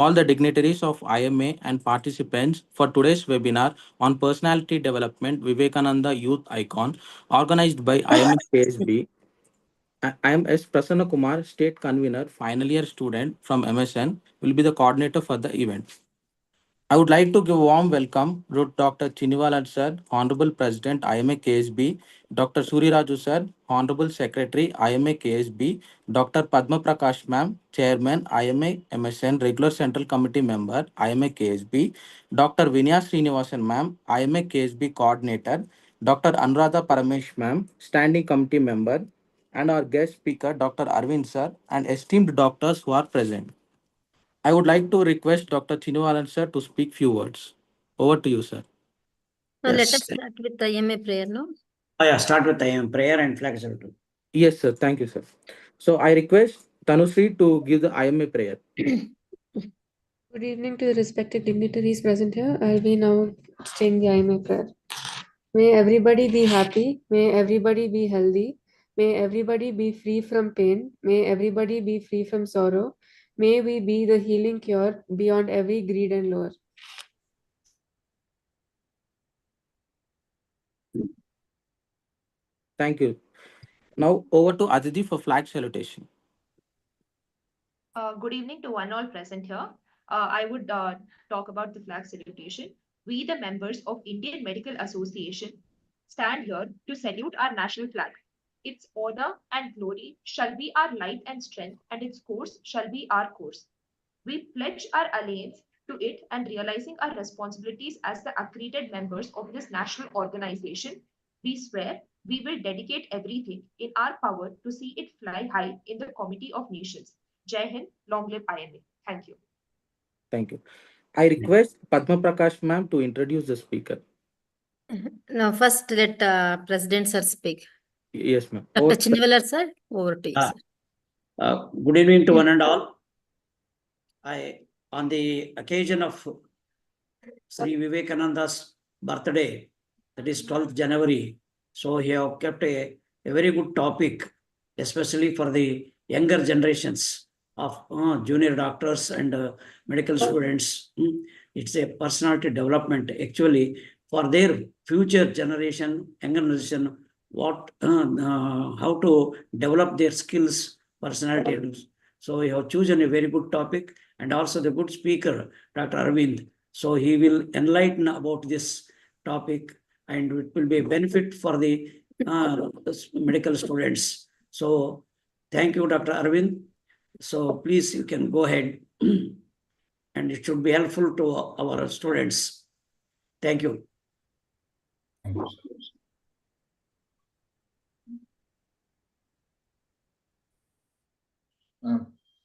all the dignitaries of IMA and participants for today's webinar on personality development Vivekananda Youth Icon organized by IMA KSB. I am S. Prasanna Kumar, State Convener, final year student from MSN, will be the coordinator for the event. I would like to give a warm welcome to Dr. Chinivalan sir, Honorable President IMA KSB, Dr. Suriraju sir, Honorable Secretary IMA KSB, Dr. Padma Prakash ma'am, Chairman IMA MSN, Regular Central Committee Member IMA KSB, Dr. Vinaya Srinivasan ma'am, IMA KSB Coordinator, Dr. Anuradha Paramesh ma'am, Standing Committee Member, and our guest speaker Dr. Arvind sir, and esteemed doctors who are present. I would like to request Dr. Chinuvalan sir to speak few words. Over to you, sir. Now let us Yes. start with the IMA prayer, no? Oh, yeah, start with the prayer and flag salute. Yes, sir. Thank you, sir. So I request Tanusri to give the IMA prayer. Good evening to the respected dignitaries present here. I'll be now saying the IMA prayer. May everybody be happy. May everybody be healthy. May everybody be free from pain. May everybody be free from sorrow. May we be the healing cure beyond every greed and lure. Thank you. Now over to Aditi for flag salutation. Good evening to one all present here. I would talk about the flag salutation. We, the members of Indian Medical Association, stand here to salute our national flag. Its honor and glory shall be our light and strength, and its course shall be our course. We pledge our allegiance to it and realizing our responsibilities as the accredited members of this national organization, we swear we will dedicate everything in our power to see it fly high in the Committee of Nations. Jai Hind, long live IMA. Thank you. Thank you. I request Padma Prakash ma'am to introduce the speaker. Now first let President sir speak. Yes, ma'am. Dr. Chinivalan sir, over to you, sir. Good evening to one and all. On the occasion of Sri Vivekananda's birthday, that is 12th January, so he have kept a very good topic, especially for the younger generations of junior doctors and medical students. It's a personality development actually for their future generation, younger generation, how to develop their skills, personality. So you have chosen a very good topic, and also the good speaker, Dr. Arvind. So he will enlighten about this topic, and it will be a benefit for the medical students. So thank you, Dr. Arvind. So please, you can go ahead, and it should be helpful to our students. Thank you. Thank you.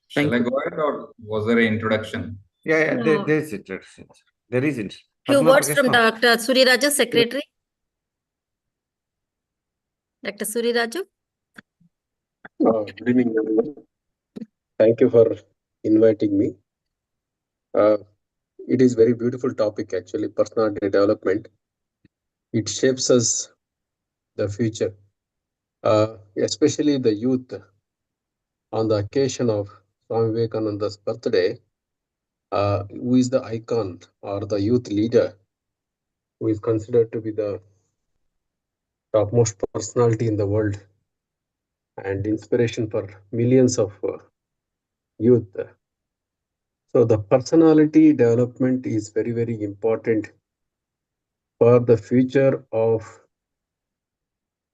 Shall I go ahead, or was there an introduction? Yeah, No. there is introduction. There is it. Few words from Dr. Suriraju, Secretary. Dr. Suriraju. Good evening, everyone. Thank you for inviting me. It is very beautiful topic, actually, personality development. It shapes us the future, especially the youth. On the occasion of Swami Vivekananda's birthday, who is the icon or the youth leader, who is considered to be the topmost personality in the world and inspiration for millions of youth. So the personality development is very, very important for the future of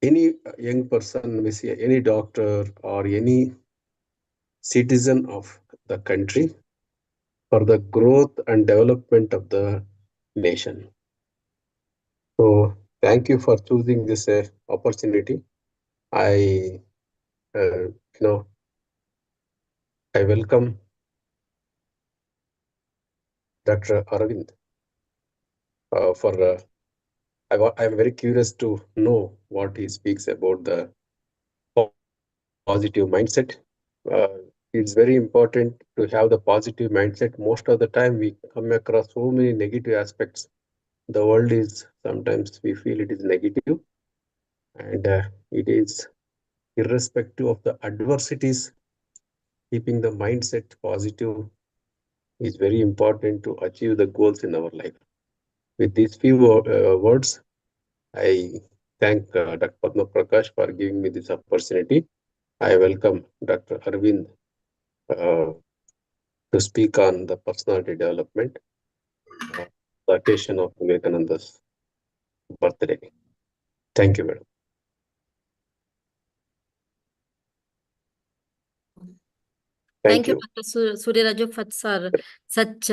any young person, any doctor or any citizen of the country, for the growth and development of the nation. So thank you for choosing this opportunity. I welcome Dr. Arvind I'm very curious to know what he speaks about the positive mindset. It's very important to have the positive mindset. Most of the time we come across so many negative aspects. The world is, sometimes we feel it is negative, and it is irrespective of the adversities, keeping the mindset positive is very important to achieve the goals in our life. With these few words, I thank Dr. Padma Prakash for giving me this opportunity. I welcome Dr. Arvind to speak on the personality development, the occasion of Vivekananda's birthday. Thank you, madam. Thank you, Dr. Suryaraju, for such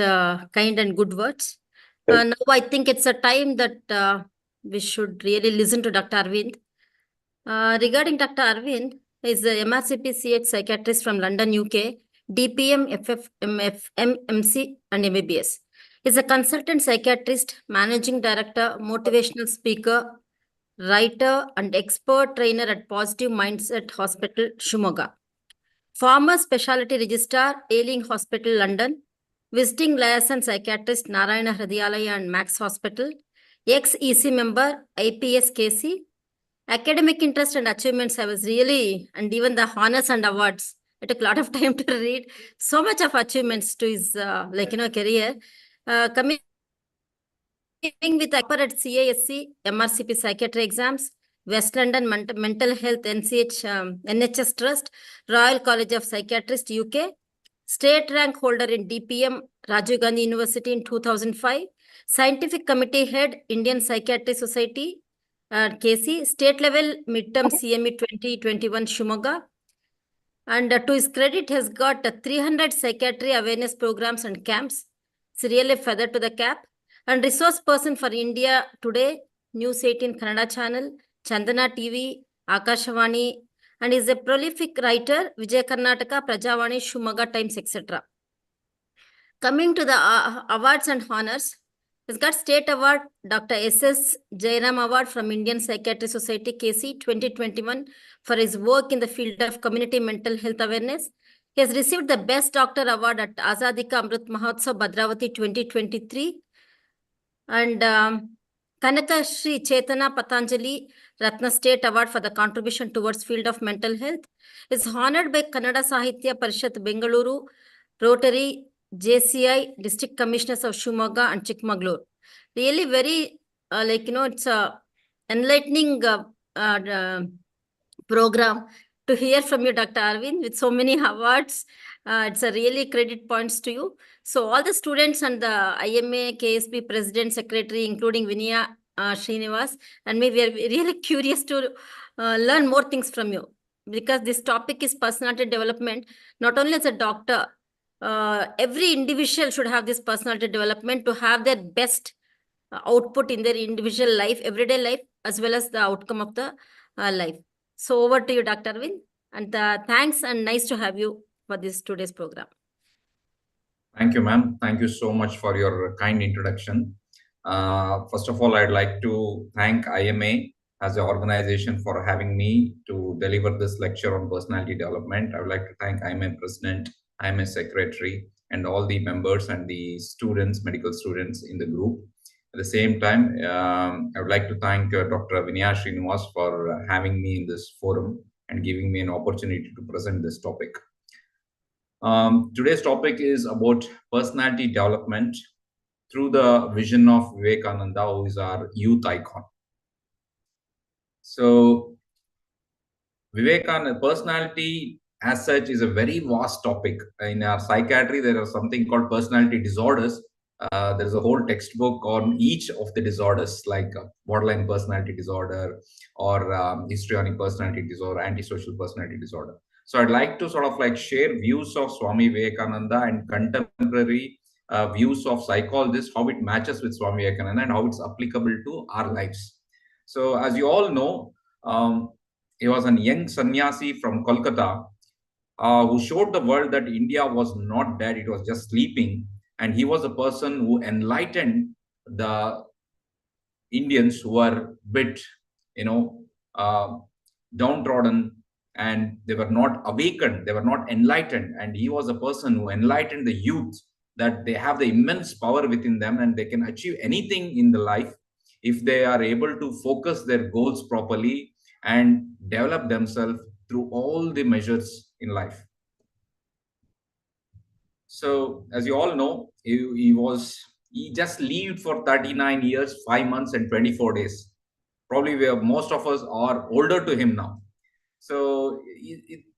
kind and good words. Now I think it's a time that we should really listen to Dr. Arvind. Regarding Dr. Arvind, is a MRCP psychiatrist from London, UK, DPM, FF, MF, MMC, and MBBS. He's a consultant psychiatrist, managing director, motivational speaker, writer, and expert trainer at Positive Mindset Hospital, Shumoga. Former specialty registrar, Ailing Hospital, London. Visiting liaison psychiatrist, Narayana Hridayalaya and Max Hospital. Ex-EC member, IPS KC. Academic interest and achievements, I was really, and even the honors and awards, it took a lot of time to read. So much of achievements to his, career. Coming with expert at CASC, MRCP psychiatry exams, West London Mental Health NHS Trust, Royal College of Psychiatrists, UK, state rank holder in DPM, Rajiv Gandhi University in 2005, scientific committee head, Indian Psychiatry Society, KC, state level midterm CME 2021 Shumoga. And to his credit, has got 300 psychiatry awareness programs and camps. It's really a feather to the cap. And resource person for India Today, News 18 Kannada channel, Chandana TV, Akashvani, and is a prolific writer, Vijay Karnataka, Prajavani, Shumaga Times, etc. Coming to the awards and honors, he's got state award, Dr. S.S. Jairam Award from Indian Psychiatry Society, KC 2021, for his work in the field of community mental health awareness. He has received the Best Doctor Award at Azadika Amrit Mahotsav, Bhadravati 2023. And Kanaka Shri Chetana Patanjali Ratna State Award for the contribution towards field of mental health. Is honored by Kannada Sahitya Parishat Bengaluru, Rotary, JCI, District Commissioners of Shumoga and Chikmagalur. Really very, it's a enlightening program to hear from you, Dr. Arvind, with so many awards. It's a really credit points to you. So all the students and the IMA, KSB President, Secretary, including Vinaya Srinivas, and me, we are really curious to learn more things from you, because this topic is personality development. Not only as a doctor, every individual should have this personality development to have their best output in their individual life, everyday life, as well as the outcome of the life. So over to you, Dr. Arvind, and thanks and nice to have you for this today's program. Thank you, ma'am. Thank you so much for your kind introduction. First of all, I'd like to thank IMA as an organization for having me to deliver this lecture on personality development. I would like to thank IMA President, IMA Secretary, and all the members and the students, medical students in the group. At the same time, I would like to thank Dr. Vinaya Srinivas for having me in this forum and giving me an opportunity to present this topic. Today's topic is about personality development through the vision of Vivekananda, who is our youth icon. So, Vivekananda, personality as such is a very vast topic. In our psychiatry, there is something called personality disorders. There is a whole textbook on each of the disorders, like borderline personality disorder or histrionic personality disorder, antisocial personality disorder. So I'd like to sort of like share views of Swami Vivekananda and contemporary views of psychologists, how it matches with Swami Vivekananda and how it's applicable to our lives. So as you all know, he was a young sannyasi from Kolkata who showed the world that India was not dead, it was just sleeping. And he was a person who enlightened the Indians who were a bit, downtrodden, and they were not awakened, they were not enlightened. And he was a person who enlightened the youth that they have the immense power within them and they can achieve anything in the life if they are able to focus their goals properly and develop themselves through all the measures in life. So as you all know, he just lived for 39 years, 5 months and 24 days. Probably most of us are older to him now. So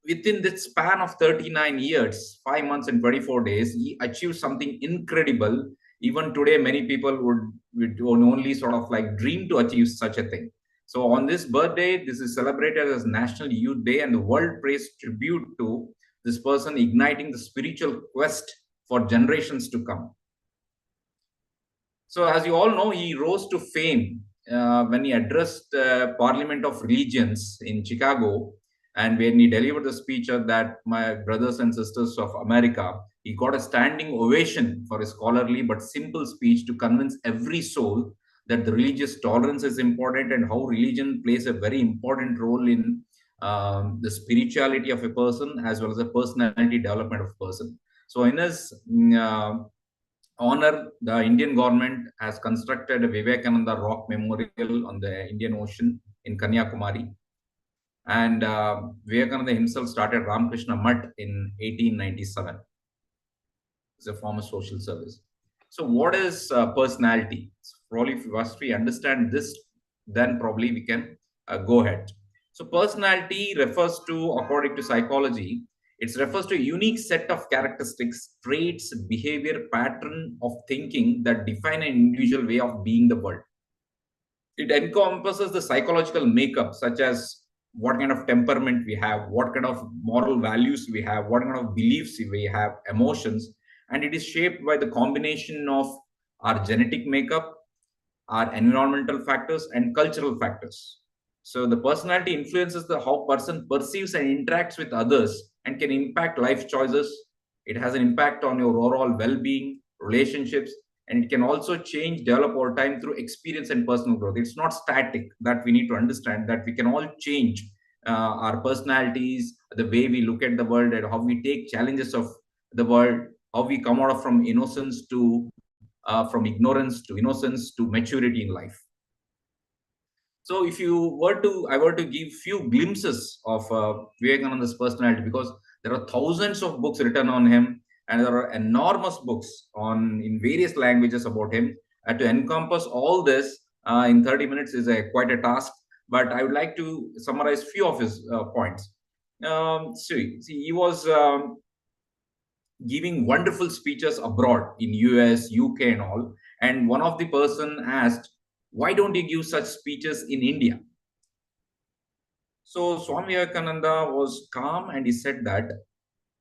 within this span of 39 years, 5 months and 24 days, he achieved something incredible. Even today, many people would only sort of like dream to achieve such a thing. So on this birthday, this is celebrated as National Youth Day, and the world pays tribute to this person igniting the spiritual quest for generations to come. So as you all know, he rose to fame when he addressed Parliament of Religions in Chicago, and when he delivered the speech that my brothers and sisters of America, he got a standing ovation for his scholarly but simple speech to convince every soul that the religious tolerance is important and how religion plays a very important role in the spirituality of a person as well as the personality development of a person. So in his honor, the Indian government has constructed a Vivekananda Rock Memorial on the Indian Ocean in Kanyakumari. And Vivekananda himself started Ramakrishna Mutt in 1897. It's a form of social service. So what is personality? Probably if we understand this, then probably we can go ahead. So personality refers to, according to psychology, it refers to a unique set of characteristics, traits, behavior, pattern of thinking that define an individual way of being the world. It encompasses the psychological makeup, such as what kind of temperament we have, what kind of moral values we have, what kind of beliefs we have, emotions, and it is shaped by the combination of our genetic makeup, our environmental factors, and cultural factors. So the personality influences how person perceives and interacts with others and can impact life choices. It has an impact on your overall well-being, relationships, and it can also change, develop over time through experience and personal growth. It's not static. That we need to understand that we can all change our personalities, the way we look at the world, and how we take challenges of the world, how we come out of from innocence to from ignorance to innocence to maturity in life. So if I were to give few glimpses of Vivekananda's personality, because there are thousands of books written on him, and there are enormous books in various languages about him. To encompass all this in 30 minutes is quite a task, but I would like to summarize few of his points. See, he was giving wonderful speeches abroad in US, UK and all. And one of the person asked, why don't you give such speeches in India? So Swami Vivekananda was calm and he said that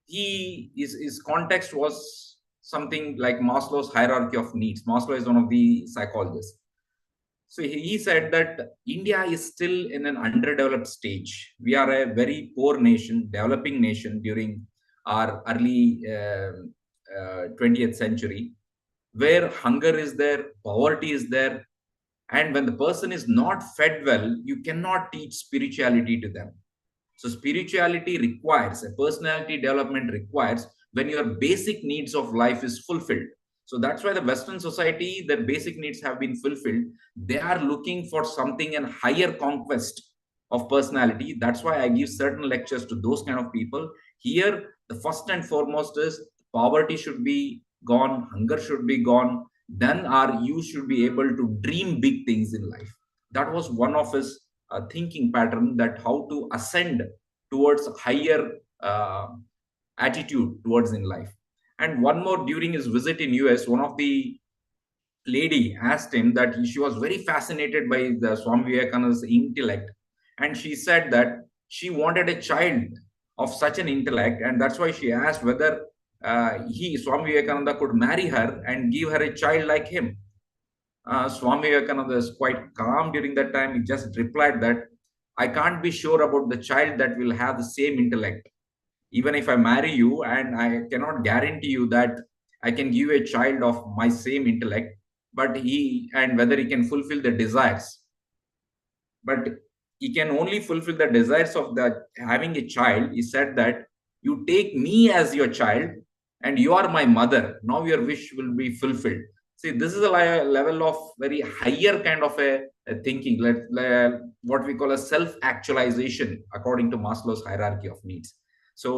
his context was something like Maslow's hierarchy of needs. Maslow is one of the psychologists. So he said that India is still in an underdeveloped stage. We are a very poor nation, developing nation during our early 20th century, where hunger is there, poverty is there, and when the person is not fed well, you cannot teach spirituality to them. So spirituality requires, a personality development requires when your basic needs of life is fulfilled. So that's why the Western society, their basic needs have been fulfilled. They are looking for something and higher conquest of personality. That's why I give certain lectures to those kind of people. Here, the first and foremost is poverty should be gone, hunger should be gone. Then you should be able to dream big things in life. That was one of his thinking pattern, that how to ascend towards higher attitude towards in life. And one more, during his visit in US, one of the lady asked him that she was very fascinated by the Swami Vivekananda's intellect, and she said that she wanted a child of such an intellect, and that's why she asked whether Swami Vivekananda could marry her and give her a child like him. Swami Vivekananda is quite calm during that time. He just replied that I can't be sure about the child that will have the same intellect. Even if I marry you, and I cannot guarantee you that I can give a child of my same intellect, but whether he can fulfill the desires. But he can only fulfill the desires of having a child. He said that you take me as your child and you are my mother. Now your wish will be fulfilled. See, this is a level of very higher kind of a thinking, what we call a self-actualization according to Maslow's hierarchy of needs. So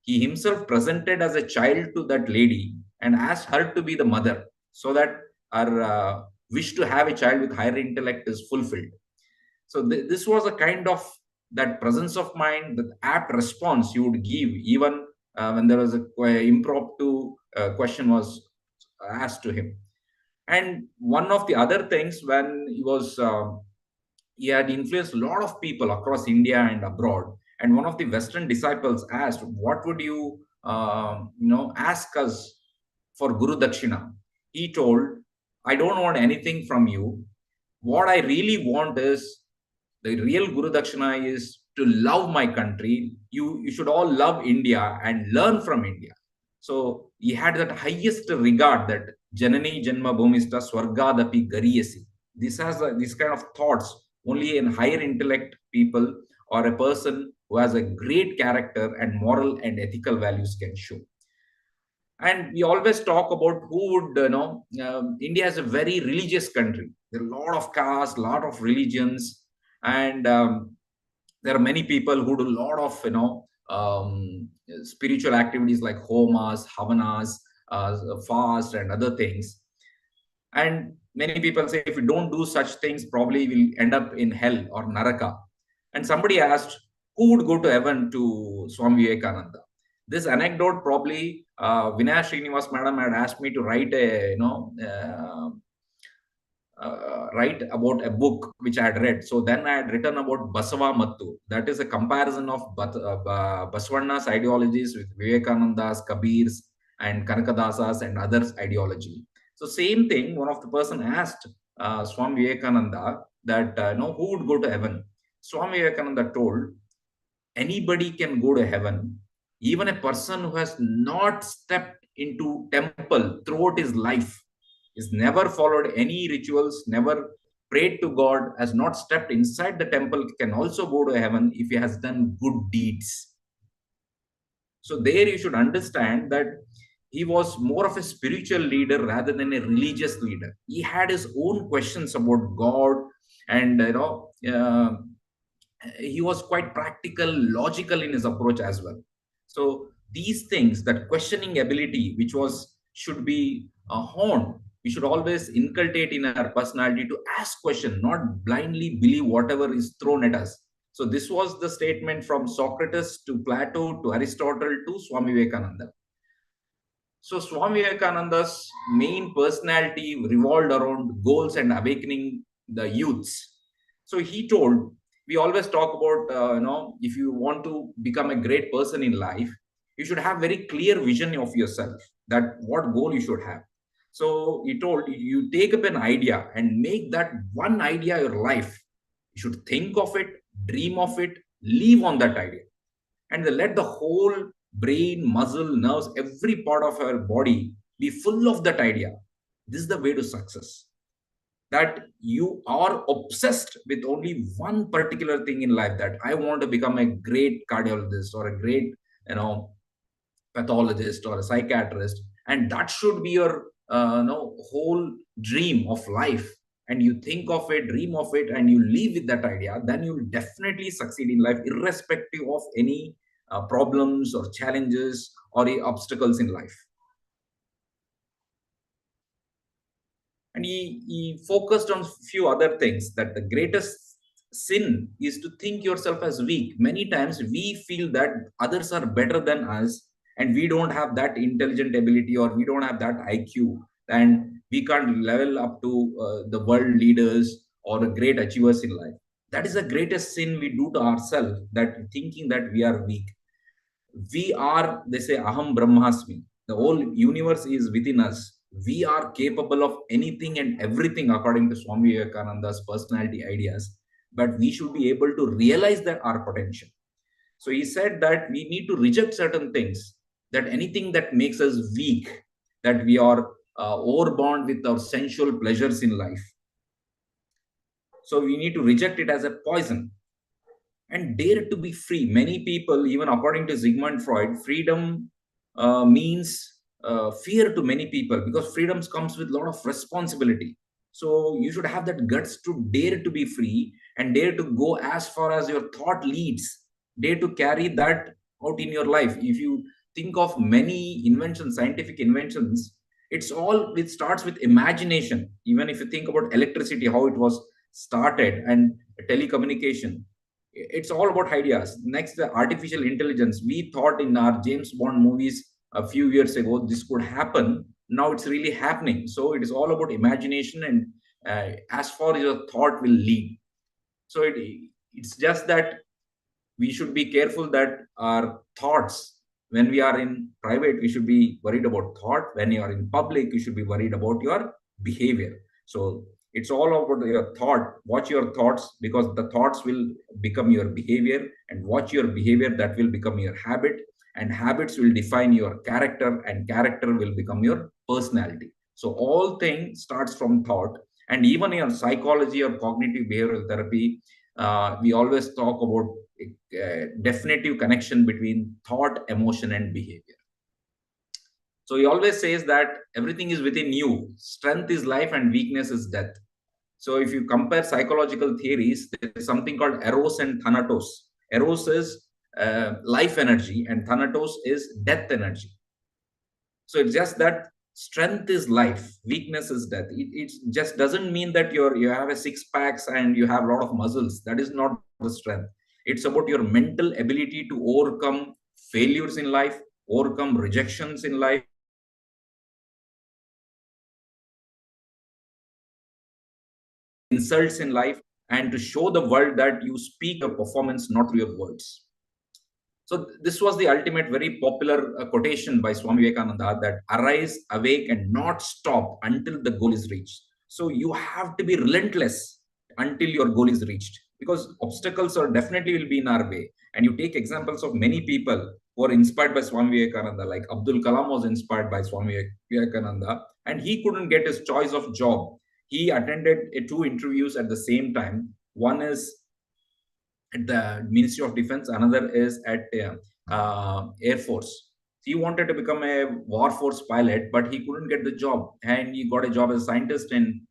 he himself presented as a child to that lady and asked her to be the mother, so that our wish to have a child with higher intellect is fulfilled. So this was a kind of that presence of mind, that apt response you would give even when there was a impromptu question was asked to him. And one of the other things, when he had influenced a lot of people across India and abroad. And one of the Western disciples asked, "What would you, ask us for Guru Dakshina?" He told, "I don't want anything from you. What I really want is, the real Guru Dakshina is to love my country. You should all love India and learn from India." So he had that highest regard, that Janani Janma Bhumista Swargadapi Gariyasi. This has this kind of thoughts only in higher intellect people, or a person who has a great character and moral and ethical values can show. And we always talk about who would, India is a very religious country. There are a lot of castes, a lot of religions, and there are many people who do a lot of, spiritual activities like homas, havanas, fast, and other things. And many people say, if we don't do such things, probably we'll end up in hell or naraka. And somebody asked, who would go to heaven to Swami Vivekananda? This anecdote, probably Vinaya Srinivas madam had asked me to write write about a book which I had read. So then I had written about Basava Mattu. That is a comparison of Basavana's ideologies with Vivekananda's, Kabir's, and Kanakadasa's and others' ideology. So same thing, one of the person asked Swami Vivekananda that, who would go to heaven? Swami Vivekananda told, anybody can go to heaven, even a person who has not stepped into temple throughout his life, is never followed any rituals, never prayed to God, has not stepped inside the temple, can also go to heaven if he has done good deeds. So there you should understand that he was more of a spiritual leader rather than a religious leader. He had his own questions about God, and he was quite practical, logical in his approach as well. So these things, that questioning ability, which should be honed, we should always inculcate in our personality to ask questions, not blindly believe whatever is thrown at us. So this was the statement from Socrates to Plato to Aristotle to Swami Vivekananda. So Swami Vivekananda's main personality revolved around goals and awakening the youths. So he told, we always talk about, if you want to become a great person in life, you should have very clear vision of yourself, that what goal you should have. So he told, you take up an idea and make that one idea your life. You should think of it, dream of it, live on that idea, and let the whole brain, muscle, nerves, every part of our body be full of that idea. This is the way to success. That you are obsessed with only one particular thing in life, that I want to become a great cardiologist or a great, pathologist or a psychiatrist, and that should be your whole dream of life. And you think of it, dream of it, and you live with that idea, then you will definitely succeed in life, irrespective of any problems or challenges or obstacles in life. And he focused on few other things, that the greatest sin is to think yourself as weak. Many times we feel that others are better than us, and we don't have that intelligent ability, or we don't have that IQ, and we can't level up to the world leaders or the great achievers in life. That is the greatest sin we do to ourselves, that thinking that we are weak. We are, they say, Aham Brahmasmi. The whole universe is within us. We are capable of anything and everything according to Swami Vivekananda's personality ideas, but we should be able to realize that our potential. So he said that we need to reject certain things, that anything that makes us weak, that we are overbound with our sensual pleasures in life. So we need to reject it as a poison and dare to be free. Many people, even according to Sigmund Freud, freedom means fear to many people, because freedom comes with a lot of responsibility. So you should have that guts to dare to be free and dare to go as far as your thought leads, dare to carry that out in your life. If you think of many inventions, scientific inventions, it starts with imagination. Even if you think about electricity, how it was started, and telecommunication, it's all about ideas. Next, the artificial intelligence. We thought in our James Bond movies a few years ago this could happen. Now it's really happening. So it is all about imagination, and as far as your thought will lead. So it's just that we should be careful that our thoughts, when we are in private, we should be worried about thought. When you are in public, you should be worried about your behavior. So it's all about your thought. Watch your thoughts, because the thoughts will become your behavior, and watch your behavior, that will become your habit, and habits will define your character, and character will become your personality. So all things starts from thought. And even in psychology or cognitive behavioral therapy, we always talk about definitive connection between thought, emotion, and behavior. So he always says that everything is within you. Strength is life and weakness is death. So if you compare psychological theories, there is something called eros and thanatos. Eros is life energy, and thanatos is death energy. So it's just that strength is life, weakness is death. It just doesn't mean that you have a six packs and you have a lot of muscles. That is not the strength. It's about your mental ability to overcome failures in life, overcome rejections in life, insults in life, and to show the world that you speak your performance, not through your words. So this was the ultimate, very popular quotation by Swami Vivekananda, that arise, awake, and not stop until the goal is reached. So you have to be relentless until your goal is reached, because obstacles are definitely will be in our way. And you take examples of many people who are inspired by Swami Vivekananda, like Abdul Kalam was inspired by Swami Vivekananda, and he couldn't get his choice of job. He attended two interviews at the same time. One is at the Ministry of Defense, another is at Air Force. He wanted to become a war force pilot, but he couldn't get the job, and he got a job as a scientist in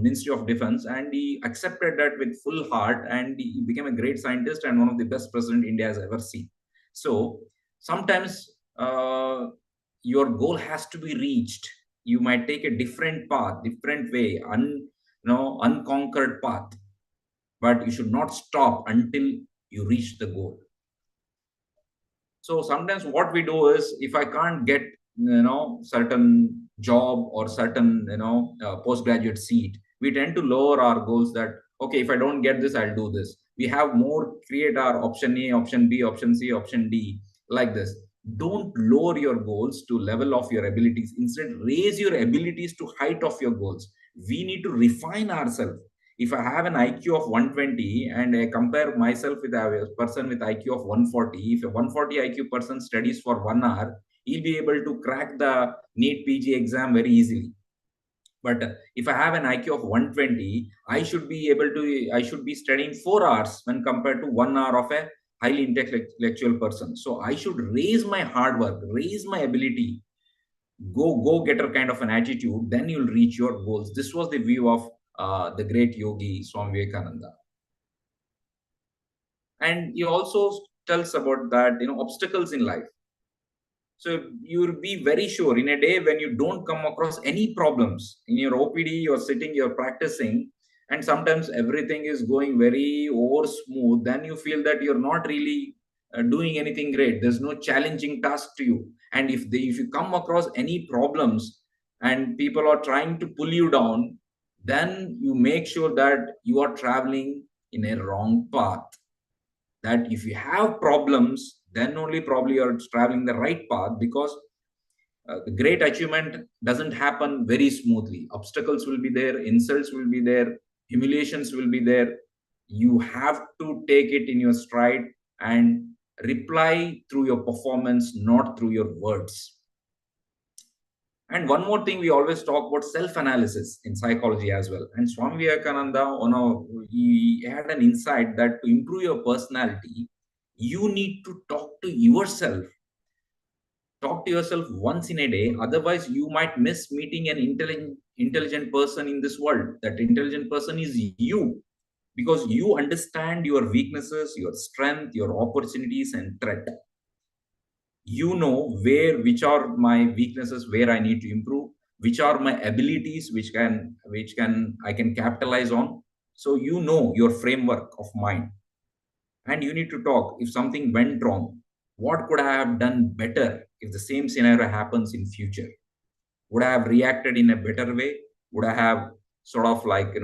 Ministry of Defense, and he accepted that with full heart, and he became a great scientist and one of the best president India has ever seen. So sometimes your goal has to be reached. You might take a different path, different way, unconquered path, but you should not stop until you reach the goal. So sometimes what we do is, if I can't get certain job or certain postgraduate seat, we tend to lower our goals, that okay, if I don't get this, I'll do this. We have more, create our option A, option B, option C, option D, like this. Don't lower your goals to level of your abilities. Instead, raise your abilities to height of your goals. We need to refine ourselves. If I have an IQ of 120 and I compare myself with a person with IQ of 140, if a 140 IQ person studies for 1 hour, he'll be able to crack the NEET PG exam very easily. But if I have an IQ of 120, I should be studying 4 hours when compared to 1 hour of a highly intellectual person. So I should raise my hard work, raise my ability, go getter kind of an attitude, then you'll reach your goals. This was the view of the great yogi Swami Vivekananda. And he also tells about that obstacles in life. So you'll be very sure in a day when you don't come across any problems in your OPD, you're sitting, you're practicing, and sometimes everything is going very over smooth, then you feel that you're not really doing anything great. There's no challenging task to you. And if you come across any problems and people are trying to pull you down, then you make sure that you are traveling in a wrong path. That if you have problems, then only probably you're traveling the right path, because the great achievement doesn't happen very smoothly. Obstacles will be there, insults will be there, humiliations will be there. You have to take it in your stride and reply through your performance, not through your words. And one more thing, we always talk about self-analysis in psychology as well. And Swami Vivekananda, he had an insight that to improve your personality, you need to talk to yourself. Talk to yourself once in a day. Otherwise, you might miss meeting an intelligent person in this world. That intelligent person is you, because you understand your weaknesses, your strength, your opportunities and threat. You know which are my weaknesses, where I need to improve, which are my abilities, which I can capitalize on. So you know your framework of mind, and you need to talk. If something went wrong, what could I have done better if the same scenario happens in future? Would I have reacted in a better way? Would I have sort of like,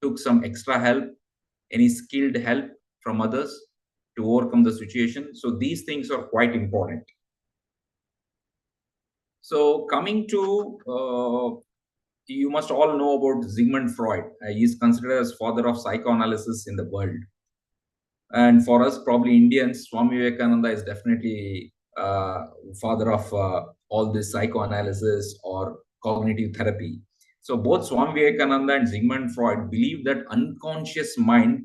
took some extra help, any skilled help from others to overcome the situation? So these things are quite important. So coming to, you must all know about Sigmund Freud. He is considered as father of psychoanalysis in the world. And for us, probably Indians, Swami Vivekananda is definitely father of all this psychoanalysis or cognitive therapy. So both Swami Vivekananda and Sigmund Freud believe that unconscious mind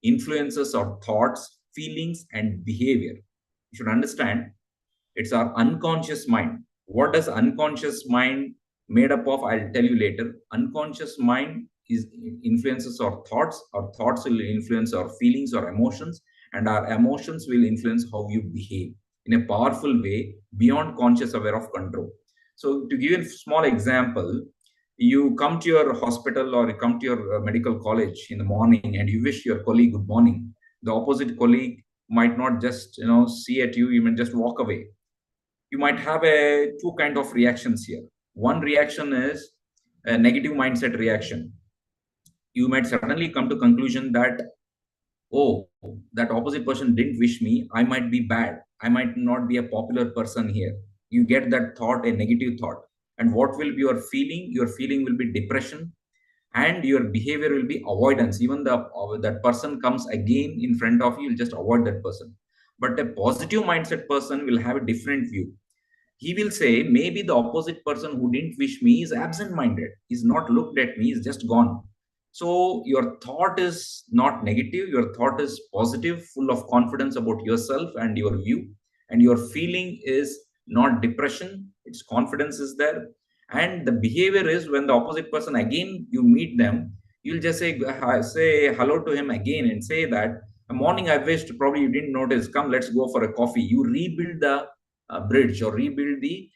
influences our thoughts, feelings, and behavior. You should understand, it's our unconscious mind. What does unconscious mind made up of? I'll tell you later. Unconscious mind is influences our thoughts. Our thoughts will influence our feelings or emotions, and our emotions will influence how you behave in a powerful way beyond conscious aware of control. So to give you a small example, you come to your hospital or you come to your medical college in the morning and you wish your colleague good morning. The opposite colleague might not just see at you, you may just walk away. You might have a two kind of reactions here. One reaction is a negative mindset reaction. You might suddenly come to conclusion that, oh, that opposite person didn't wish me, I might be bad, I might not be a popular person here. You get that thought, a negative thought. And what will be your feeling? Your feeling will be depression, and your behavior will be avoidance. Even that person comes again in front of you, you'll just avoid that person. But a positive mindset person will have a different view. He will say, maybe the opposite person who didn't wish me is absent minded, he's not looked at me, he's just gone. So your thought is not negative, your thought is positive, full of confidence about yourself and your view. And your feeling is not depression, it's confidence is there. And the behavior is, when the opposite person again you meet them, you'll just say hello to him again and say that, a morning I wished, probably you didn't notice, come let's go for a coffee. You rebuild the bridge or rebuild the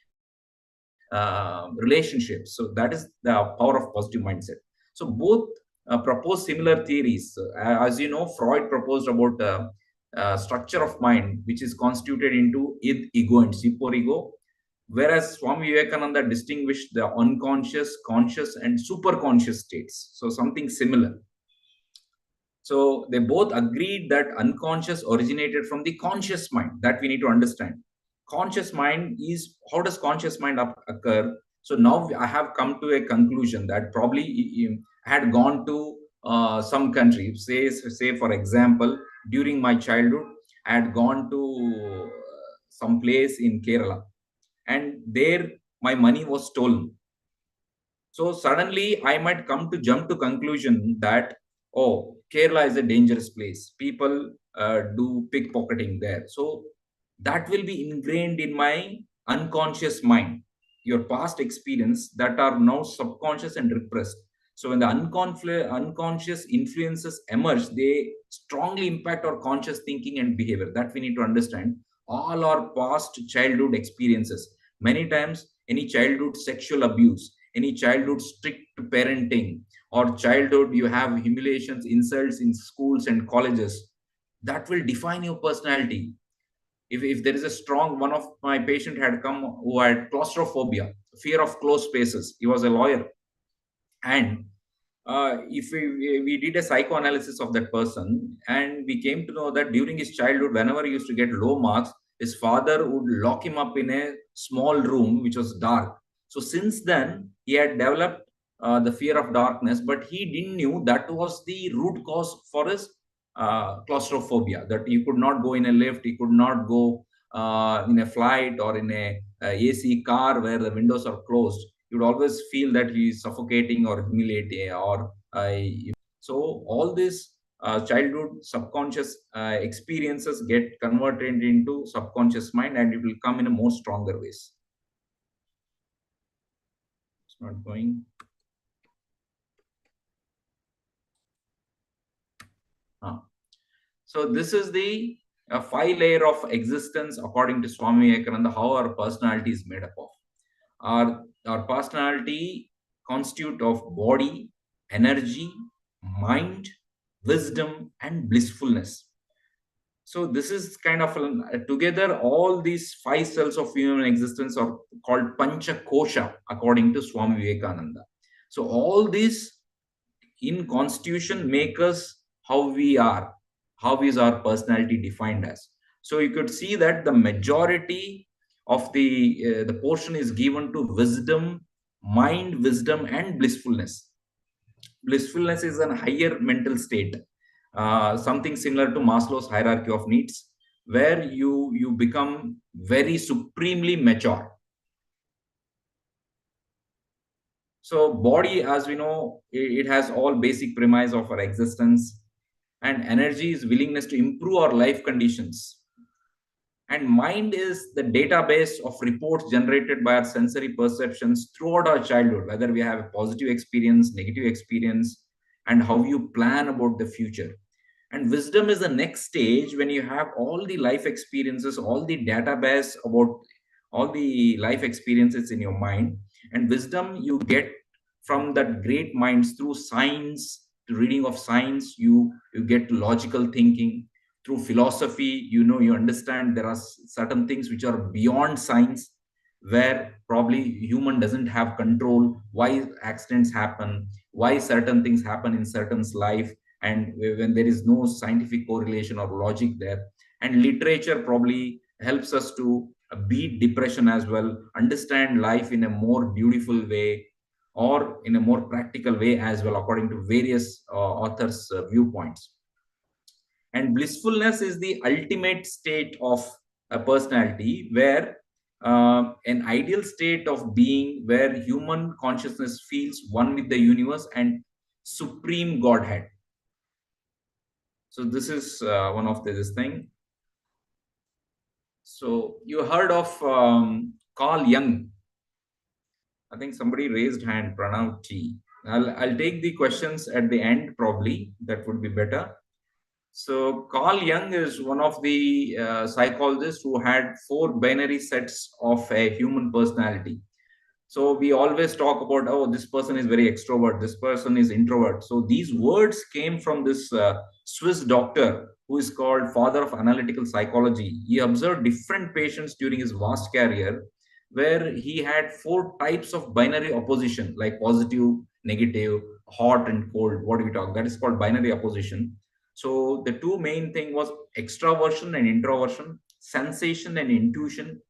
relationship. So that is the power of positive mindset. So both propose similar theories. As you know, Freud proposed about structure of mind, which is constituted into id, ego, and superego, whereas Swami Vivekananda distinguished the unconscious, conscious, and superconscious states. So something similar. So they both agreed that unconscious originated from the conscious mind. That we need to understand. Conscious mind is, how does conscious mind occur? So now I have come to a conclusion that probably I had gone to some country. Say for example, during my childhood, I had gone to some place in Kerala, and there my money was stolen. So suddenly I might come to jump to conclusion that, oh, Kerala is a dangerous place. People do pickpocketing there. So that will be ingrained in my unconscious mind. Your past experience that are now subconscious and repressed. So when the unconscious influences emerge, they strongly impact our conscious thinking and behavior. That we need to understand. All our past childhood experiences, many times any childhood sexual abuse, any childhood strict parenting, or childhood you have humiliations, insults in schools and colleges, that will define your personality. If there is a strong, one of my patient had come who had claustrophobia, fear of closed spaces. He was a lawyer, and if we did a psychoanalysis of that person, and we came to know that during his childhood, whenever he used to get low marks, his father would lock him up in a small room which was dark. So since then he had developed the fear of darkness, but he didn't knew that was the root cause for his claustrophobia, that he could not go in a lift, he could not go in a flight or in a AC car where the windows are closed. You would always feel that he is suffocating or humiliating, or so all these childhood subconscious experiences get converted into subconscious mind, and it will come in a more stronger ways. It's not going. So this is the a 5 layer of existence according to Swami Vivekananda, how our personality is made up of. Our personality constitute of body, energy, mind, wisdom, and blissfulness. So this is kind of together, all these 5 cells of human existence are called Pancha Kosha according to Swami Vivekananda. So all these in constitution make us how we are, how is our personality defined as. So you could see that the majority of the portion is given to wisdom, mind, wisdom, and blissfulness. Blissfulness is a higher mental state, something similar to Maslow's hierarchy of needs, where you become very supremely mature. So body, as we know, it has all basic premise of our existence, and energy is willingness to improve our life conditions. And mind is the database of reports generated by our sensory perceptions throughout our childhood, whether we have a positive experience, negative experience, and how you plan about the future. And wisdom is the next stage when you have all the life experiences, all the database about all the life experiences in your mind. And wisdom you get from that great minds through science, the reading of science, you get logical thinking. Through philosophy, you understand there are certain things which are beyond science, where probably human doesn't have control, why accidents happen, why certain things happen in certain's life, and when there is no scientific correlation or logic there. And literature probably helps us to beat depression as well, understand life in a more beautiful way, or in a more practical way as well, according to various authors viewpoints. And blissfulness is the ultimate state of a personality, where an ideal state of being where human consciousness feels one with the universe and supreme godhead. So this is one of this thing. So you heard of Carl Jung. I think somebody raised hand, Pranav T. I'll take the questions at the end, probably. That would be better. So Carl Jung is one of the psychologists who had 4 binary sets of a human personality. So we always talk about, oh, this person is very extrovert, this person is introvert. So these words came from this Swiss doctor who is called father of analytical psychology. He observed different patients during his vast career, where he had 4 types of binary opposition, like positive, negative, hot and cold. What do we talk? That is called binary opposition. So the 2 main thing was extraversion and introversion, sensation and intuition,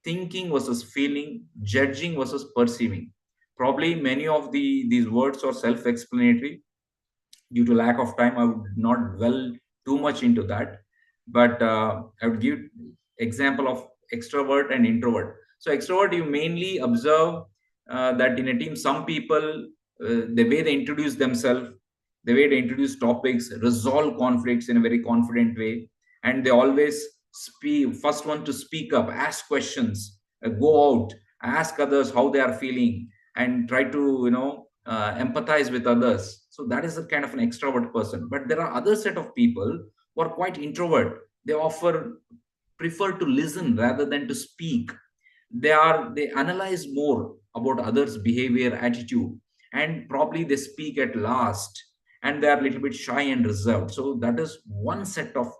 thinking versus feeling, judging versus perceiving. Probably many of these words are self-explanatory. Due to lack of time, I would not dwell too much into that, but I would give example of extrovert and introvert. So extrovert, you mainly observe that in a team, some people, the way they introduce themselves, the way they introduce topics, resolve conflicts in a very confident way, and they always speak, first one to speak up, ask questions, go out, ask others how they are feeling, and try to empathize with others. So that is a kind of an extrovert person. But there are other set of people who are quite introvert. They prefer to listen rather than to speak. They analyze more about others' behavior, attitude, and probably they speak at last, and they are a little bit shy and reserved. So that is one set of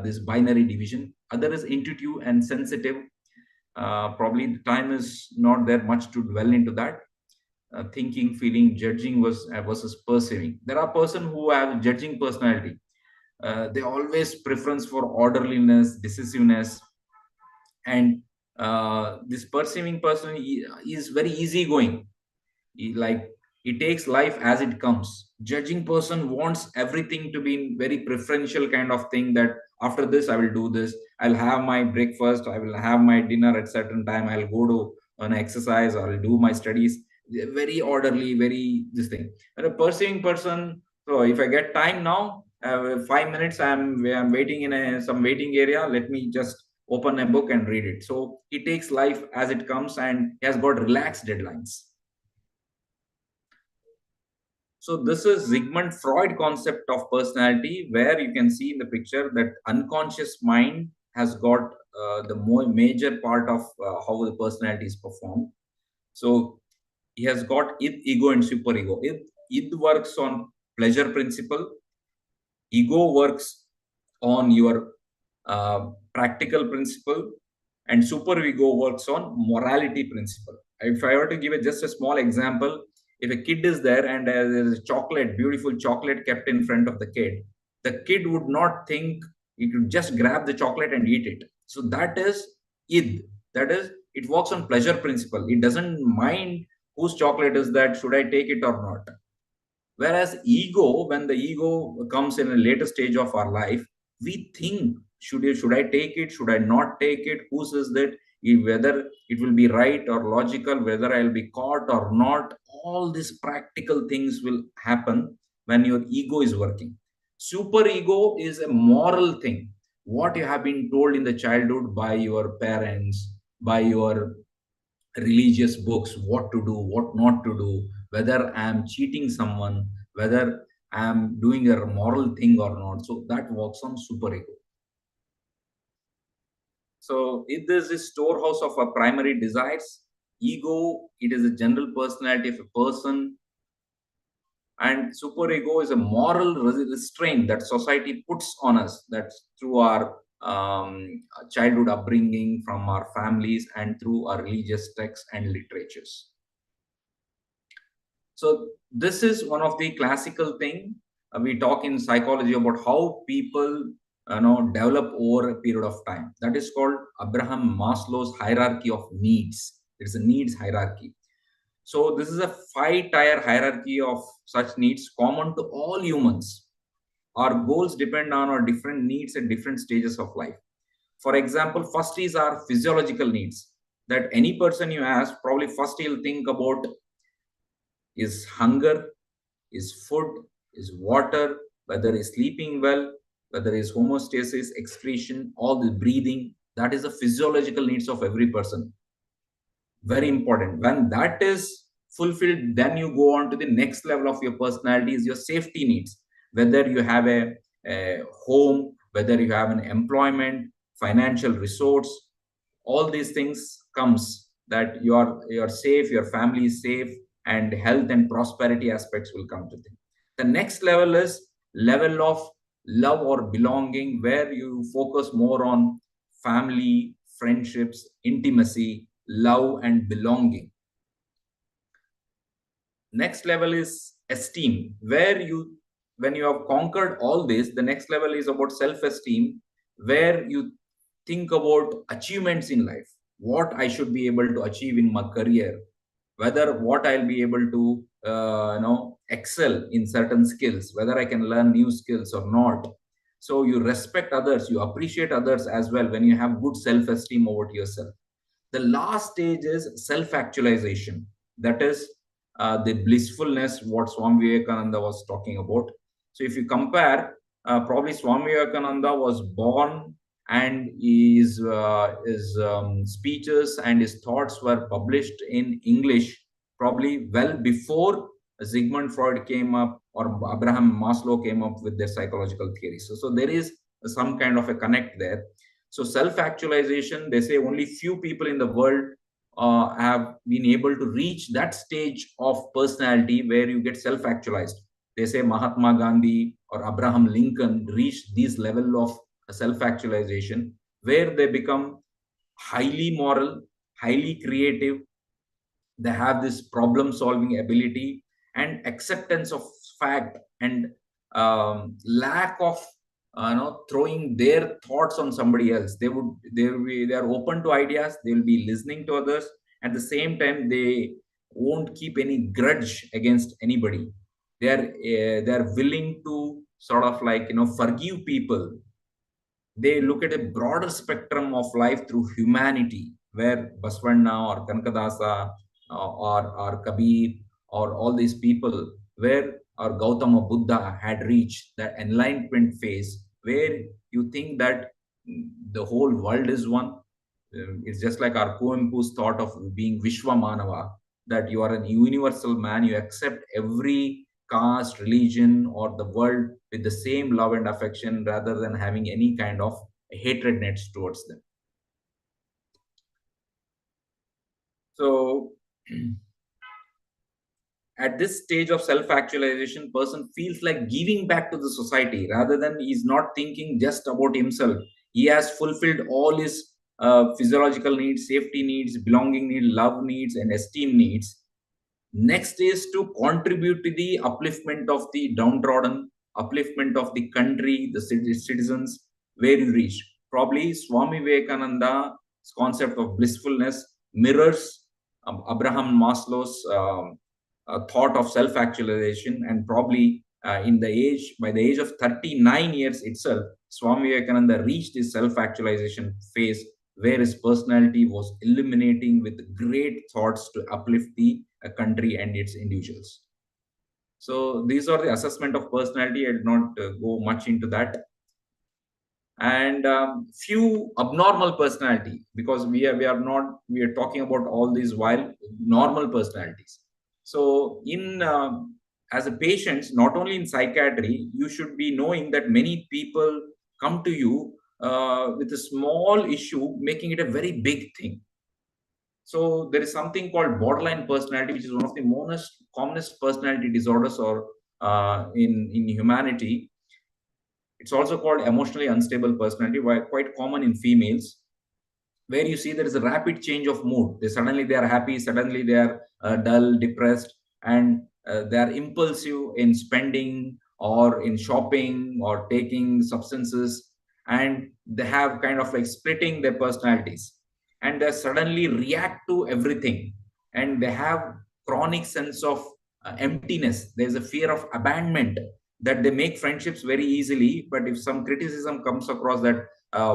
this binary division. Other is intuitive and sensitive. Probably the time is not there much to dwell into that. Thinking, feeling, judging versus perceiving. There are persons who have judging personality. They always preference for orderliness, decisiveness, and this perceiving person is very easygoing. He takes life as it comes. Judging person wants everything to be in very preferential kind of thing, that after this I will do this, I'll have my breakfast, I will have my dinner at certain time, I'll go to an exercise, or I'll do my studies. Very orderly, very this thing. And a perceiving person, so if I get time now, 5 minutes, I'm waiting in some waiting area, let me just open a book and read it. So he takes life as it comes, and he has got relaxed deadlines. So this is Sigmund Freud concept of personality, where you can see in the picture that unconscious mind has got the major part of how the personality is performed. So he has got id, ego, and superego. Id works on pleasure principle. Ego works on your practical principle, and superego works on morality principle. If I were to give just a small example, if a kid is there and there is chocolate, beautiful chocolate kept in front of the kid would not think he could just grab the chocolate and eat it. So that is id. That is, it works on pleasure principle. It doesn't mind whose chocolate is that, should I take it or not. Whereas ego, when the ego comes in a later stage of our life, we think, should I take it? Should I not take it? Who says that? Whether it will be right or logical, whether I'll be caught or not. All these practical things will happen when your ego is working. Super ego is a moral thing. What you have been told in the childhood by your parents, by your religious books, what to do, what not to do, whether I am cheating someone, whether I am doing a moral thing or not. So that works on superego. So if there is a storehouse of our primary desires, ego, it is a general personality of a person, and superego is a moral restraint that society puts on us, that's through our childhood upbringing, from our families, and through our religious texts and literatures. So this is one of the classical thing we talk in psychology about how people develop over a period of time. That is called Abraham Maslow's hierarchy of needs. It's a needs hierarchy. So this is a 5-tier hierarchy of such needs common to all humans. Our goals depend on our different needs at different stages of life. For example, first is our physiological needs, that any person you ask, probably first he'll think about is hunger, is food, is water, whether is sleeping well, whether is homeostasis, excretion, all the breathing. That is the physiological needs of every person. Very important. When that is fulfilled, then you go on to the next level of your personality, is your safety needs. Whether you have a home, whether you have an employment, financial resource, all these things comes that you're safe, your family is safe, and health and prosperity aspects will come to them. The next level is level of love or belonging, where you focus more on family, friendships, intimacy, love, and belonging. Next level is esteem, where when you have conquered all this, the next level is about self-esteem, where you think about achievements in life, what I should be able to achieve in my career, whether what I'll be able to excel in certain skills, whether I can learn new skills or not. So you respect others, you appreciate others as well when you have good self-esteem over yourself. The last stage is self-actualization. That is the blissfulness what Swami Vivekananda was talking about. So if you compare, probably Swami Vivekananda was born and his speeches and his thoughts were published in English probably well before Sigmund Freud came up or Abraham Maslow came up with their psychological theories. So there is some kind of a connect there. So self-actualization, they say only few people in the world have been able to reach that stage of personality where you get self-actualized. They say Mahatma Gandhi or Abraham Lincoln reached this level of self-actualization where they become highly moral, highly creative. They have this problem-solving ability and acceptance of fact and lack of throwing their thoughts on somebody else. They are open to ideas. They will be listening to others. At the same time, they won't keep any grudge against anybody. They are willing to sort of forgive people. They look at a broader spectrum of life through humanity, where Baswanna or Kanakadasa or Kabir or all these people, where our Gautama Buddha had reached that enlightenment phase, where you think that the whole world is one. It's just like our Kuempu's thought of being Vishwa Manava, that you are a universal man, you accept every caste, religion, or the world with the same love and affection rather than having any kind of hatred nets towards them. So at this stage of self-actualization, person feels like giving back to the society rather than he's not thinking just about himself. He has fulfilled all his physiological needs, safety needs, belonging needs, love needs, and esteem needs. Next is to contribute to the upliftment of the downtrodden, upliftment of the country, the citizens, where you reach. Probably Swami Vivekananda's concept of blissfulness mirrors Abraham Maslow's thought of self-actualization, and probably by the age of 39 years itself, Swami Vivekananda reached his self-actualization phase where his personality was illuminating with great thoughts to uplift the country and its individuals. So these are the assessment of personality. I did not go much into that. And few abnormal personality, because we are talking about all these while normal personalities. So in as a patient, not only in psychiatry, you should be knowing that many people come to you with a small issue, making it a very big thing. So there is something called borderline personality, which is one of the most commonest personality disorders or in humanity. It's also called emotionally unstable personality, quite common in females, where you see there is a rapid change of mood. Suddenly they are happy, suddenly they are dull, depressed, and they are impulsive in spending or in shopping or taking substances, and they have kind of like splitting their personalities, and they suddenly react to everything, and they have chronic sense of emptiness. There's a fear of abandonment, that they make friendships very easily, but if some criticism comes across that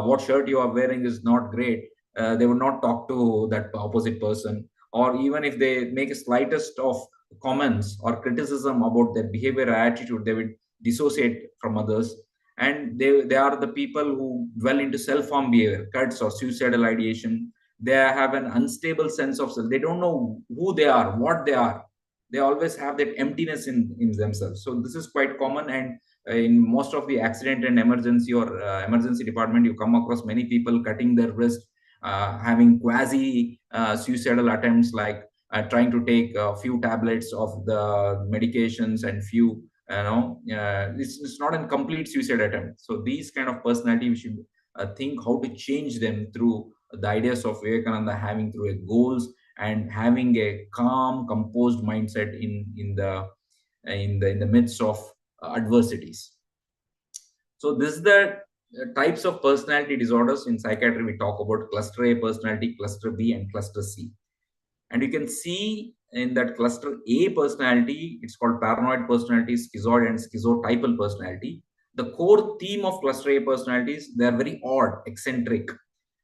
what shirt you are wearing is not great, they would not talk to that opposite person. Or even if they make a slightest of comments or criticism about their behavior or attitude, they would dissociate from others. And they are the people who dwell into self-harm behavior, cuts or suicidal ideation. They have an unstable sense of self. They don't know who they are, what they are. They always have that emptiness in themselves. So this is quite common. And in most of the accident and emergency or emergency department, you come across many people cutting their wrist, having quasi suicidal attempts, like trying to take a few tablets of the medications and few, it's not a complete suicide attempt. So these kind of personality, we should think how to change them through the ideas of Vivekananda, having through a goals and having a calm, composed mindset in the midst of adversities. So this is the types of personality disorders. In psychiatry, we talk about cluster A personality, cluster B, and cluster C. And you can see in that cluster A personality, it's called paranoid personality, schizoid, and schizotypal personality. The core theme of cluster A personalities, they are very odd, eccentric.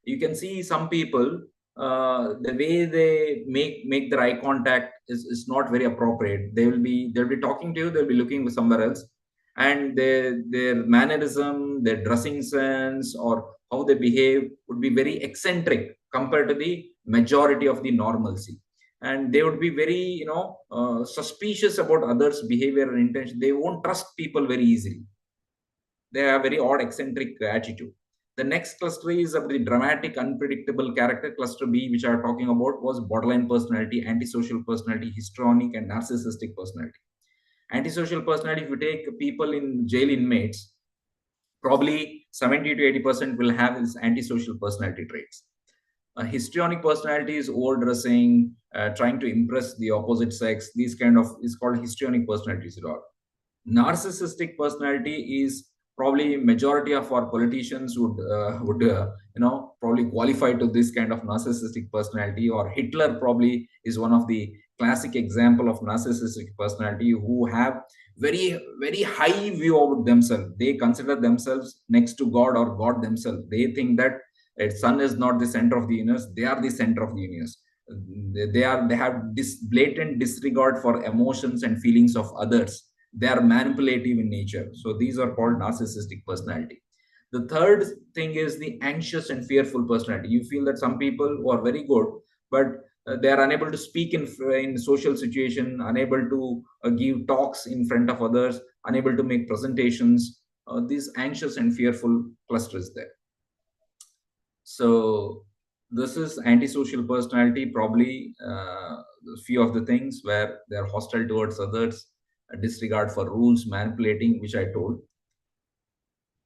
You can see some people, the way they make their eye contact is not very appropriate. They'll be talking to you, they'll be looking somewhere else, and their mannerism, their dressing sense, or how they behave would be very eccentric compared to the majority of the normalcy. And they would be very suspicious about others' behavior and intention. They won't trust people very easily. They have very odd, eccentric attitude. The next cluster is of the dramatic, unpredictable character. Cluster B, which I am talking about, was borderline personality, antisocial personality, histrionic, and narcissistic personality. Antisocial personality, if you take people in jail inmates, probably 70 to 80% will have this antisocial personality traits. Histrionic personality is overdressing, trying to impress the opposite sex. These kind of is called histrionic personality disorder. Narcissistic personality is probably majority of our politicians would probably qualify to this kind of narcissistic personality. Or Hitler probably is one of the classic example of narcissistic personality, who have very, very high view of themselves. They consider themselves next to God or God themselves. They think that sun is not the center of the universe, they are the center of the universe. They have this blatant disregard for emotions and feelings of others. They are manipulative in nature. So these are called narcissistic personality. The third thing is the anxious and fearful personality. You feel that some people who are very good, but they are unable to speak in social situation, unable to give talks in front of others, unable to make presentations. This anxious and fearful cluster is there. So this is antisocial personality, probably a few of the things where they are hostile towards others, a disregard for rules, manipulating, which I told.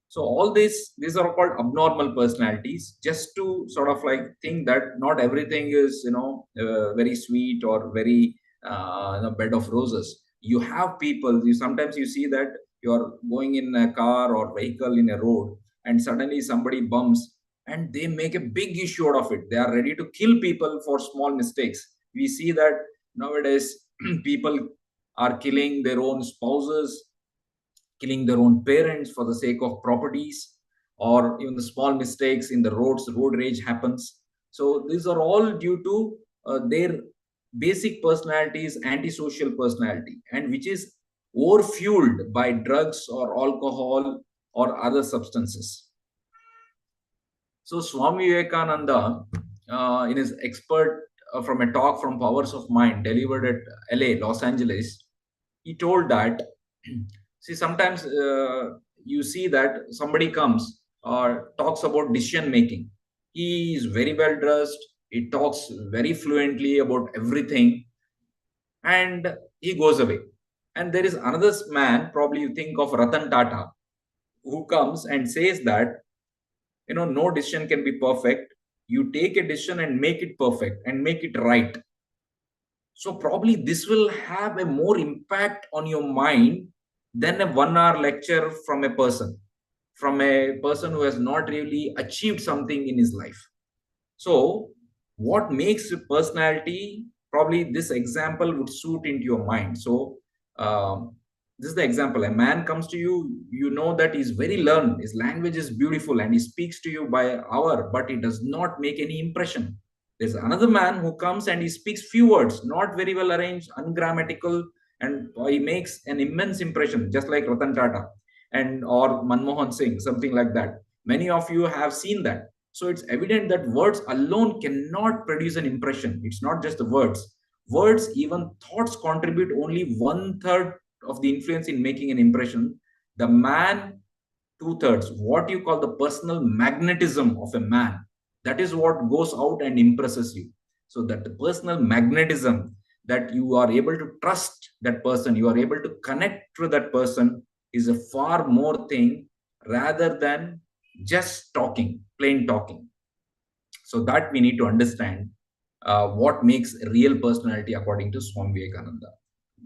So all these are called abnormal personalities, just to sort of like think that not everything is, very sweet or very bed of roses. You have people, sometimes you see that you're going in a car or vehicle in a road and suddenly somebody bumps and they make a big issue out of it. They are ready to kill people for small mistakes. We see that nowadays people are killing their own spouses, killing their own parents for the sake of properties, or even the small mistakes in the roads. Road rage happens. So these are all due to their basic personalities, antisocial personality, and which is overfueled by drugs or alcohol or other substances. So Swami Vivekananda, in his expert from a talk from Powers of Mind delivered at LA, Los Angeles, he told that, see, sometimes you see that somebody comes or talks about decision making. He is very well dressed. He talks very fluently about everything, and he goes away. And there is another man, probably you think of Ratan Tata, who comes and says that, no decision can be perfect. You take a decision and make it perfect and make it right. So probably this will have a more impact on your mind than a 1 hour lecture from a person who has not really achieved something in his life. So what makes a personality, probably this example would suit into your mind. So this is the example. A man comes to you, you know that he's very learned, his language is beautiful, and he speaks to you by hour, but he does not make any impression. There's another man who comes and he speaks few words, not very well arranged, ungrammatical, and he makes an immense impression, just like Ratan Tata and or Manmohan Singh, something like that. Many of you have seen that. So it's evident that words alone cannot produce an impression. It's not just the words. Words, even thoughts, contribute only 1/3 of the influence in making an impression. The man, 2/3. What you call the personal magnetism of a man, that is what goes out and impresses you. So that the personal magnetism, that you are able to trust that person, you are able to connect to that person, is a far more thing rather than just talking, plain talking. So that we need to understand what makes real personality according to Swami Vivekananda.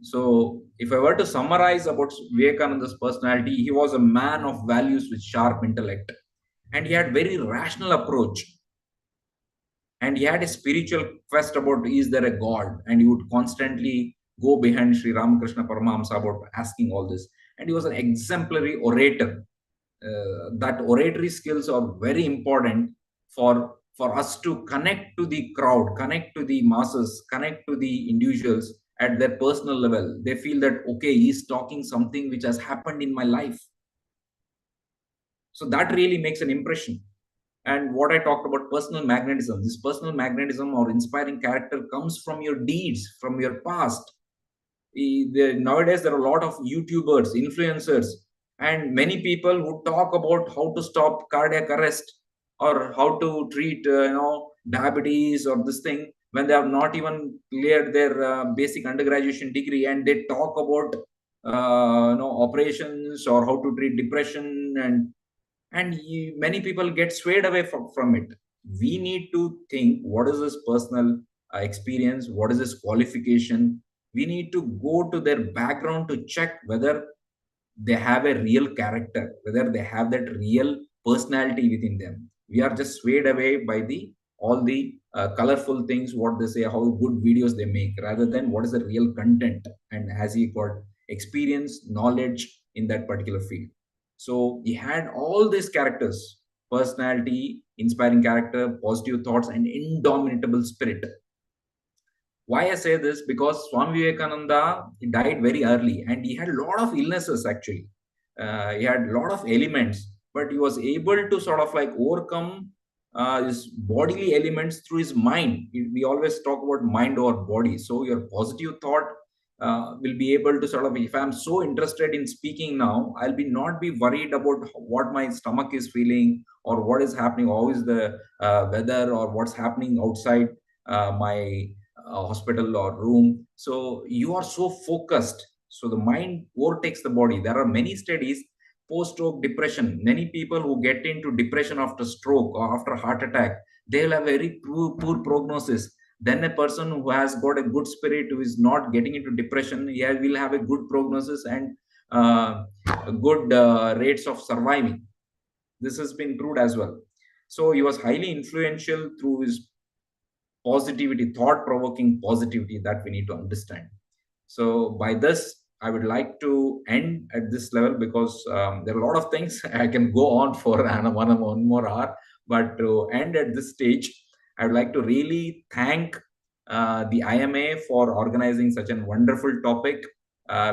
So if I were to summarize about Vivekananda's personality, he was a man of values with sharp intellect, and he had very rational approach, and he had a spiritual quest about is there a God, and he would constantly go behind Sri Ramakrishna Paramahamsa about asking all this. And he was an exemplary orator. That oratory skills are very important for us to connect to the crowd, connect to the masses, connect to the individuals at their personal level. They feel that, okay, he's talking something which has happened in my life. So that really makes an impression. And what I talked about, personal magnetism, this personal magnetism or inspiring character comes from your deeds, from your past. Nowadays, there are a lot of YouTubers, influencers, and many people who talk about how to stop cardiac arrest or how to treat, diabetes or this thing, when they have not even cleared their basic undergraduation degree, and they talk about, operations or how to treat depression, and many people get swayed away from it. We need to think, what is this personal experience, what is this qualification. We need to go to their background to check whether they have a real character, whether they have that real personality within them. We are just swayed away by all the colorful things, what they say, how good videos they make, rather than what is the real content and has he got experience, knowledge in that particular field. So he had all these characters: personality, inspiring character, positive thoughts, and indomitable spirit. Why I say this? Because Swami Vivekananda, he died very early and he had a lot of illnesses actually. He had a lot of ailments, but he was able to sort of like overcome his bodily elements through his mind. We always talk about mind over body. So your positive thought will be able to sort of, if I'm so interested in speaking now, I'll be not be worried about what my stomach is feeling or what is happening, how is the weather or what's happening outside my hospital or room. So you are so focused. So the mind overtakes the body. There are many studies post-stroke depression. Many people who get into depression after stroke or after heart attack, they'll have very poor prognosis. Then a person who has got a good spirit, who is not getting into depression, yeah, will have a good prognosis and good rates of surviving. This has been proved as well. So he was highly influential through his positivity, thought-provoking positivity that we need to understand. So by this, I would like to end at this level because there are a lot of things I can go on for one more hour. But to end at this stage, I would like to really thank the IMA for organizing such a wonderful topic,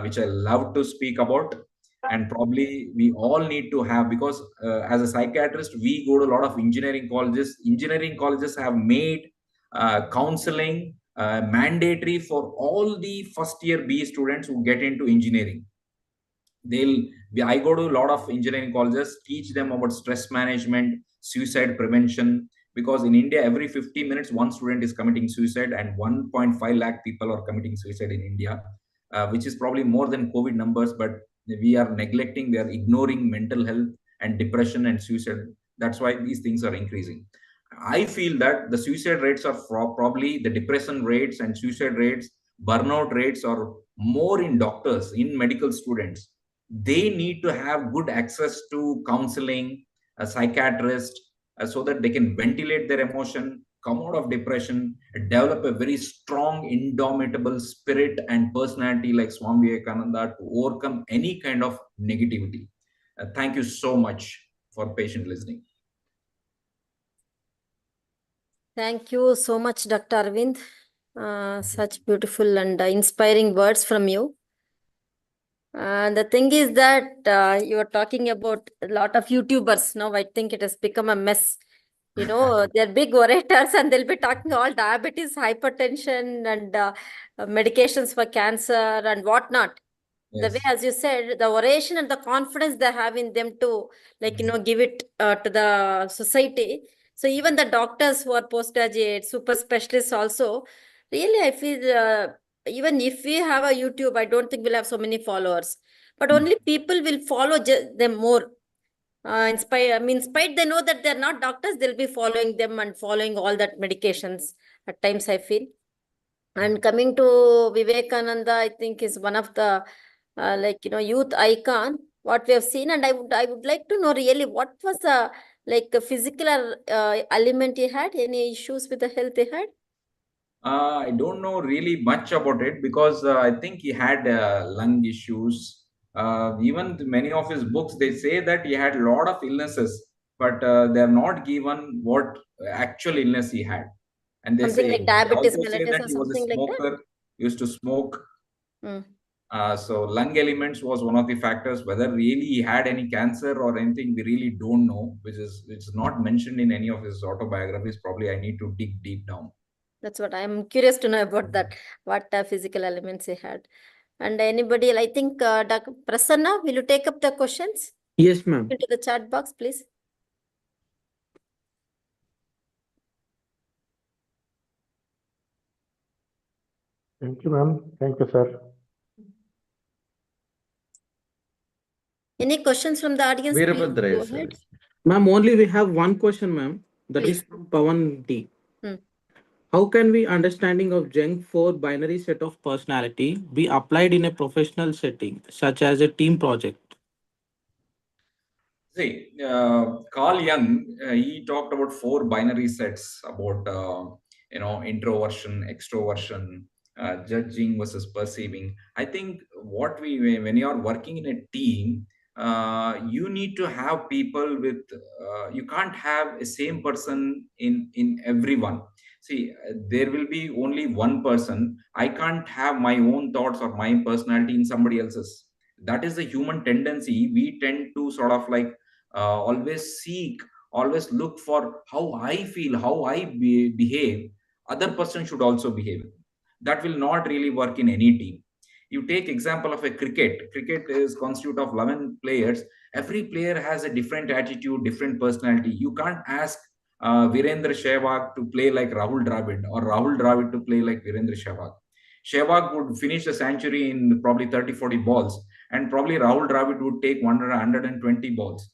which I love to speak about. And probably we all need to have, because as a psychiatrist, we go to a lot of engineering colleges. Engineering colleges have made counseling mandatory for all the first year B students who get into engineering. I go to a lot of engineering colleges, teach them about stress management, suicide prevention, because in India, every 50 minutes, one student is committing suicide and 1.5 lakh people are committing suicide in India, which is probably more than COVID numbers, but we are neglecting, we are ignoring mental health and depression and suicide. That's why these things are increasing. I feel that the suicide rates are probably the depression rates and suicide rates, burnout rates are more in doctors, in medical students. They need to have good access to counseling, a psychiatrist, so that they can ventilate their emotion, come out of depression, develop a very strong, indomitable spirit and personality like Swami Vivekananda to overcome any kind of negativity. Thank you so much for patient listening. Thank you so much, Dr. Arvind. Such beautiful and inspiring words from you. The thing is that you are talking about a lot of YouTubers. Now I think it has become a mess. You know, they're big orators and they'll be talking all diabetes, hypertension, and medications for cancer and whatnot. The way, as you said, the oration and the confidence they have in them to, like, give it to the society. So even the doctors who are postgraduate, super specialists also, really, I feel even if we have a YouTube, I don't think we'll have so many followers. But only people will follow them more. In spite they know that they're not doctors, they'll be following them and following all that medications at times, I feel. And coming to Vivekananda, I think is one of the youth icon, what we have seen. And I would like to know really what was the physical element he had, any issues with the health he had? I don't know really much about it because I think he had lung issues. Even many of his books, they say that he had a lot of illnesses, but they're not given what actual illness he had. And Something like they diabetes also say mellitus that or he was a something like that? smoker, used to smoke. Mm. So lung elements was one of the factors. Whether really he had any cancer or anything, we really don't know, which is not mentioned in any of his autobiographies. Probably I need to dig deep down. That's what I'm curious to know about that. What physical elements he had. And anybody, I think Dr. Prasanna, will you take up the questions? Yes, ma'am. Into the chat box, please. Thank you, ma'am. Thank you, sir. Any questions from the audience? Please go ahead. Ma'am, only we have one question, ma'am. That Please. is from Pawan D. Hmm. How can we understanding of Jung 4 binary set of personality be applied in a professional setting, such as a team project? See, Carl Jung, he talked about 4 binary sets about, introversion, extroversion, judging versus perceiving. I think when you are working in a team, you need to have people with, you can't have a same person in everyone. See, there will be only one person. I can't have my own thoughts or my personality in somebody else's. That is the human tendency. We tend to sort of like always seek always look for how I feel, how I behave, other person should also behave. That will not really work in any team. You take example of a cricket. Cricket is constitute of 11 players. Every player has a different attitude, different personality. You can't ask Virendra Sehwag to play like Rahul Dravid or Rahul Dravid to play like Virendra Sehwag. Sehwag would finish the century in probably 30, 40 balls, and probably Rahul Dravid would take 120 balls.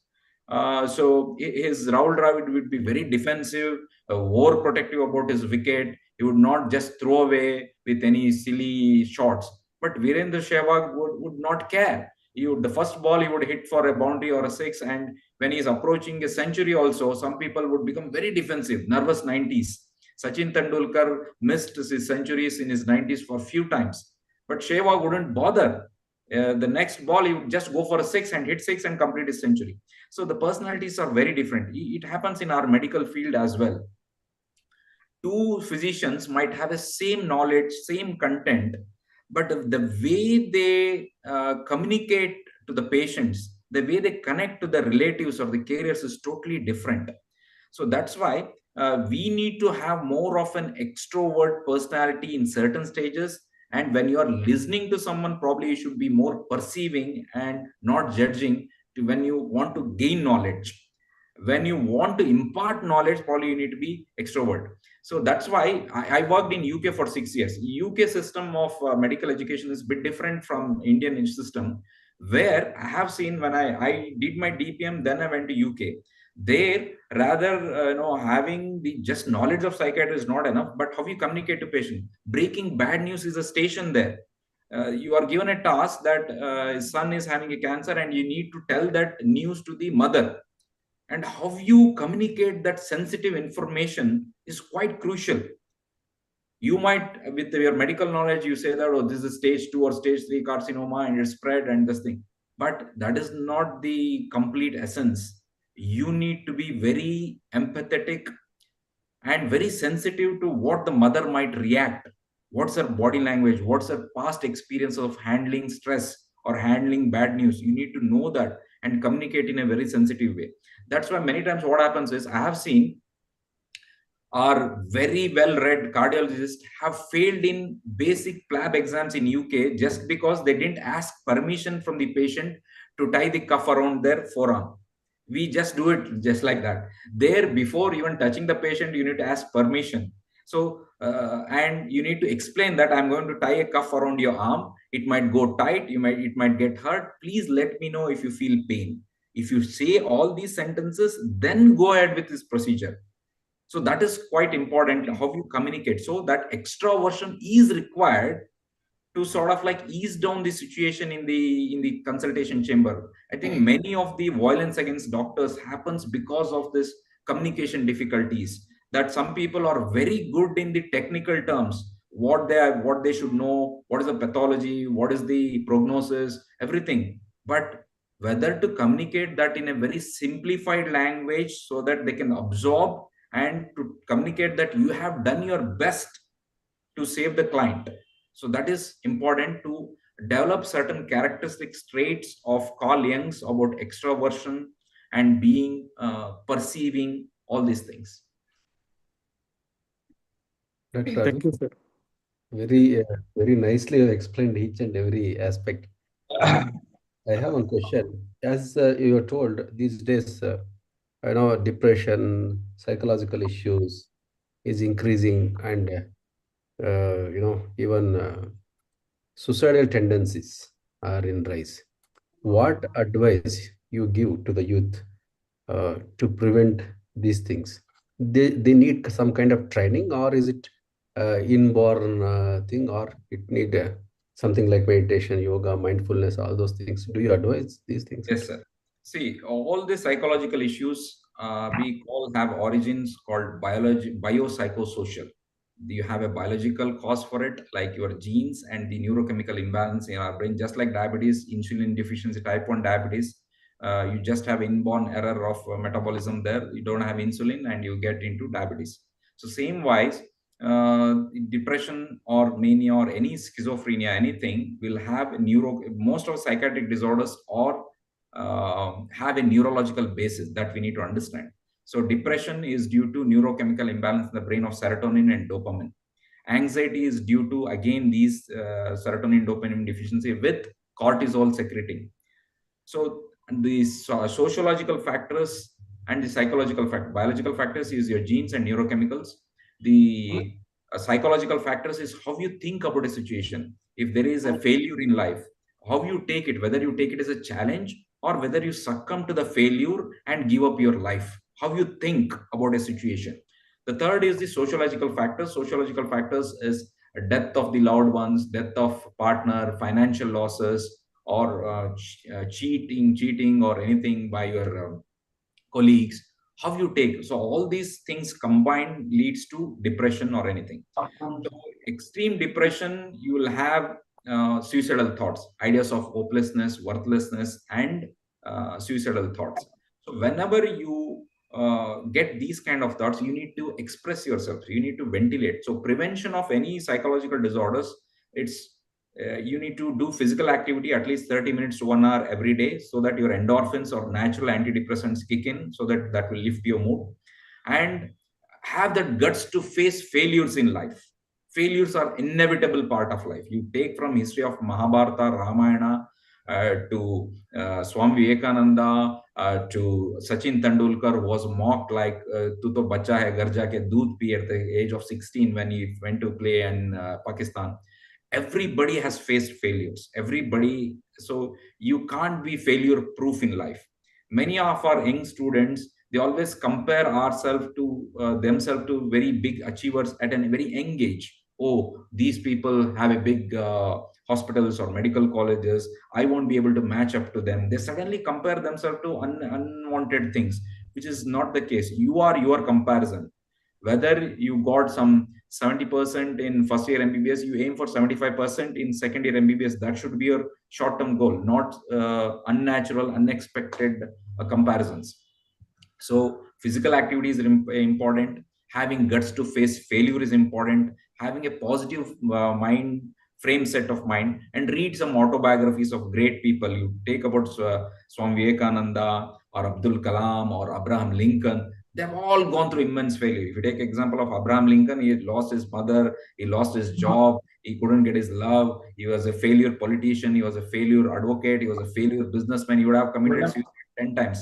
So his Rahul Dravid would be very defensive, overprotective about his wicket. He would not just throw away with any silly shots. But Virendra Sehwag would not care. The first ball he would hit for a boundary or a six, and when he is approaching a century also, some people would become very defensive, nervous 90s. Sachin Tendulkar missed his centuries in his 90s for few times. But Sehwag wouldn't bother. The next ball, he would just go for a six and hit six and complete his century. So the personalities are very different. It happens in our medical field as well. Two physicians might have the same knowledge, same content, but the way they communicate to the patients, the way they connect to the relatives or the carriers is totally different. So that's why we need to have more of an extrovert personality in certain stages. And when you are listening to someone, probably you should be more perceiving and not judging when you want to gain knowledge. When you want to impart knowledge, probably you need to be extrovert. So that's why I worked in UK for 6 years. UK system of medical education is a bit different from Indian system, where I have seen when I did my DPM, then I went to UK. There, rather, having the just knowledge of psychiatry is not enough, but how you communicate to patient. Breaking bad news is a station there. You are given a task that his son is having a cancer, and you need to tell that news to the mother. And how you communicate that sensitive information is quite crucial. You might, with your medical knowledge, you say that, oh, this is stage 2 or stage 3 carcinoma and it's spread and this thing. But that is not the complete essence. You need to be very empathetic and very sensitive to what the mother might react. What's her body language? What's her past experience of handling stress or handling bad news? You need to know that and communicate in a very sensitive way. That's why many times what happens is, I have seen our very well-read cardiologists have failed in basic PLAB exams in UK just because they didn't ask permission from the patient to tie the cuff around their forearm. We just do it just like that. There, before even touching the patient, you need to ask permission. So, and you need to explain that I'm going to tie a cuff around your arm. It might go tight. It might get hurt. Please let me know if you feel pain. If you say all these sentences, then go ahead with this procedure. So that is quite important, how you communicate. So that extraversion is required to sort of like ease down the situation in the consultation chamber. I think many of the violence against doctors happens because of this communication difficulties, that some people are very good in the technical terms, what they should know, what is the pathology, what is the prognosis, everything. But whether to communicate that in a very simplified language so that they can absorb, and to communicate that you have done your best to save the client. So that is important, to develop certain characteristic traits of Carl Jung's about extraversion and being perceiving all these things. Dr. Thank you, Arun, sir. very nicely you have explained each and every aspect. I have one question. As you are told, these days, depression, psychological issues is increasing, and even suicidal tendencies are in rise. What advice you give to the youth to prevent these things? They need some kind of training, or is it inborn thing, or it need something like meditation, yoga, mindfulness, all those things? Do you advise these things? Yes, sir. See, all the psychological issues we all have origins called biopsychosocial. You have a biological cause for it, like your genes and the neurochemical imbalance in our brain, just like diabetes, insulin deficiency, type 1 diabetes. You just have inborn error of metabolism there. You don't have insulin and you get into diabetes. So same wise, depression or mania or any schizophrenia, anything will have most of psychiatric disorders or have a neurological basis that we need to understand. So depression is due to neurochemical imbalance in the brain of serotonin and dopamine. Anxiety is due to, again, these serotonin dopamine deficiency with cortisol secreting. So these sociological factors and the psychological biological factors is your genes and neurochemicals. The psychological factors is how you think about a situation. If there is a failure in life, how you take it, whether you take it as a challenge or whether you succumb to the failure and give up your life, how you think about a situation. The third is the sociological factors. Sociological factors is death of the loved ones, death of partner, financial losses, or cheating or anything by your colleagues. How you take, so all these things combined leads to depression or anything. So extreme depression, you will have suicidal thoughts, ideas of hopelessness, worthlessness, and suicidal thoughts. So whenever you get these kind of thoughts, you need to express yourself, you need to ventilate. So prevention of any psychological disorders, it's you need to do physical activity at least 30 minutes to 1 hour every day, so that your endorphins or natural antidepressants kick in, so that will lift your mood. And have the guts to face failures in life. Failures are inevitable part of life. You take from history of Mahabharata, Ramayana, to Swami Vivekananda, to Sachin Tendulkar, was mocked like "Tu to bacha hai, ghar jaake doodh pi" at the age of 16 when he went to play in Pakistan. Everybody has faced failures. Everybody, so you can't be failure proof in life. Many of our young students, they always compare ourselves to themselves to very big achievers at a very young age. Oh, these people have a big hospitals or medical colleges, I won't be able to match up to them. They suddenly compare themselves to unwanted things, which is not the case. You are your comparison. Whether you got some 70% in first year MBBS, you aim for 75% in second year MBBS. That should be your short term goal, not unnatural, unexpected comparisons. So physical activity is important. Having guts to face failure is important. Having a positive mind frame set of mind, and read some autobiographies of great people. You take about Swami Vivekananda or Abdul Kalam or Abraham Lincoln. They've all gone through immense failure. If you take example of Abraham Lincoln, he lost his mother, he lost his job, he couldn't get his love, he was a failure politician, he was a failure advocate, he was a failure businessman. He would have committed suicide 10 times.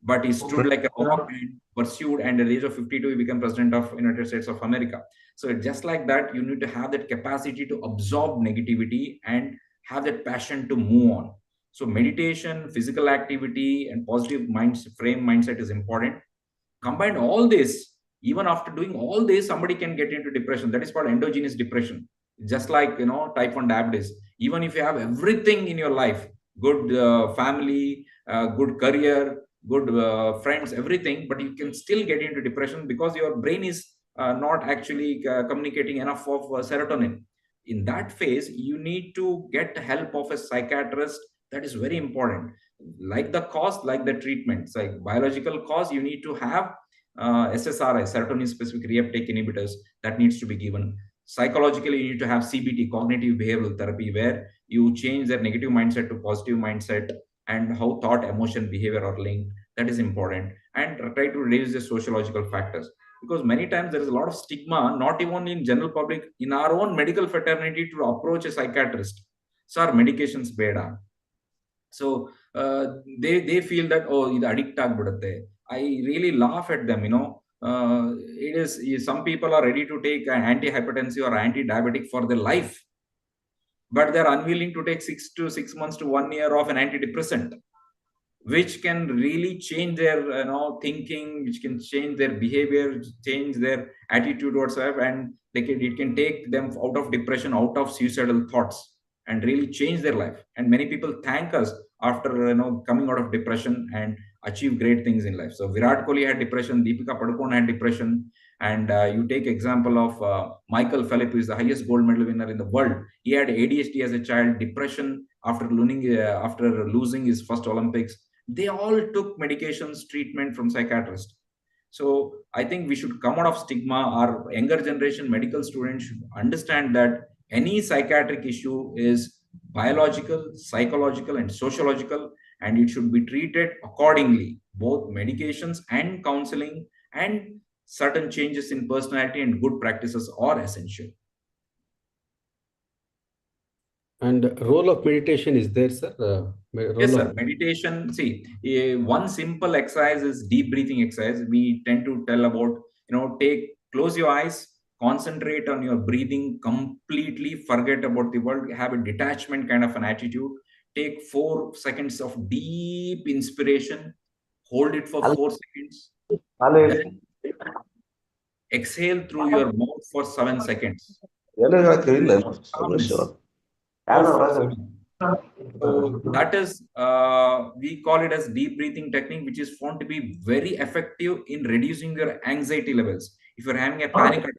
But he stood like a rock and pursued, and at the age of 52, he became president of United States of America. So just like that, you need to have that capacity to absorb negativity and have that passion to move on. So meditation, physical activity, and positive mindset is important. Combine all this, even after doing all this, somebody can get into depression. That is called endogenous depression. Just like, type 1 diabetes. Even if you have everything in your life, good family, good career, good friends, everything, but you can still get into depression because your brain is not actually communicating enough of serotonin. In that phase, you need to get help of a psychiatrist. That is very important. Like the cause, like the treatment. It's like biological cause, you need to have SSRI, serotonin specific reuptake inhibitors, that needs to be given. Psychologically, you need to have CBT, cognitive behavioral therapy, where you change their negative mindset to positive mindset, and how thought, emotion, behavior are linked. That is important. And try to reduce the sociological factors, because many times there is a lot of stigma, not even in general public, in our own medical fraternity, to approach a psychiatrist. Sir, medications beda. So they feel that, oh, ಇದು addict ಆಗ್ಬಿಡುತ್ತೆ. I really laugh at them. It is, some people are ready to take an antihypertensive or anti-diabetic for their life, but they're unwilling to take 6 months to 1 year of an antidepressant, which can really change their thinking, which can change their behavior, change their attitude towards life, and it can take them out of depression, out of suicidal thoughts, and really change their life. And many people thank us after coming out of depression and achieve great things in life. So Virat Kohli had depression, Deepika Padukone had depression, and you take example of Michael Phelps, who is the highest gold medal winner in the world. He had ADHD as a child, depression after losing his first Olympics. They all took medications, treatment from psychiatrists. So I think we should come out of stigma. Our younger generation medical students should understand that any psychiatric issue is biological, psychological, and sociological, and it should be treated accordingly. Both medications and counseling and certain changes in personality and good practices are essential. And role of meditation is there, sir? Yes, sir. Meditation, see, one simple exercise is deep breathing exercise. We tend to tell about, close your eyes, concentrate on your breathing completely, forget about the world, have a detachment kind of an attitude. Take 4 seconds of deep inspiration, hold it for 4 seconds, then exhale through your mouth for 7 seconds. Calmness for 7. So that is, we call it as deep breathing technique, which is found to be very effective in reducing your anxiety levels. If you're having a panic attack,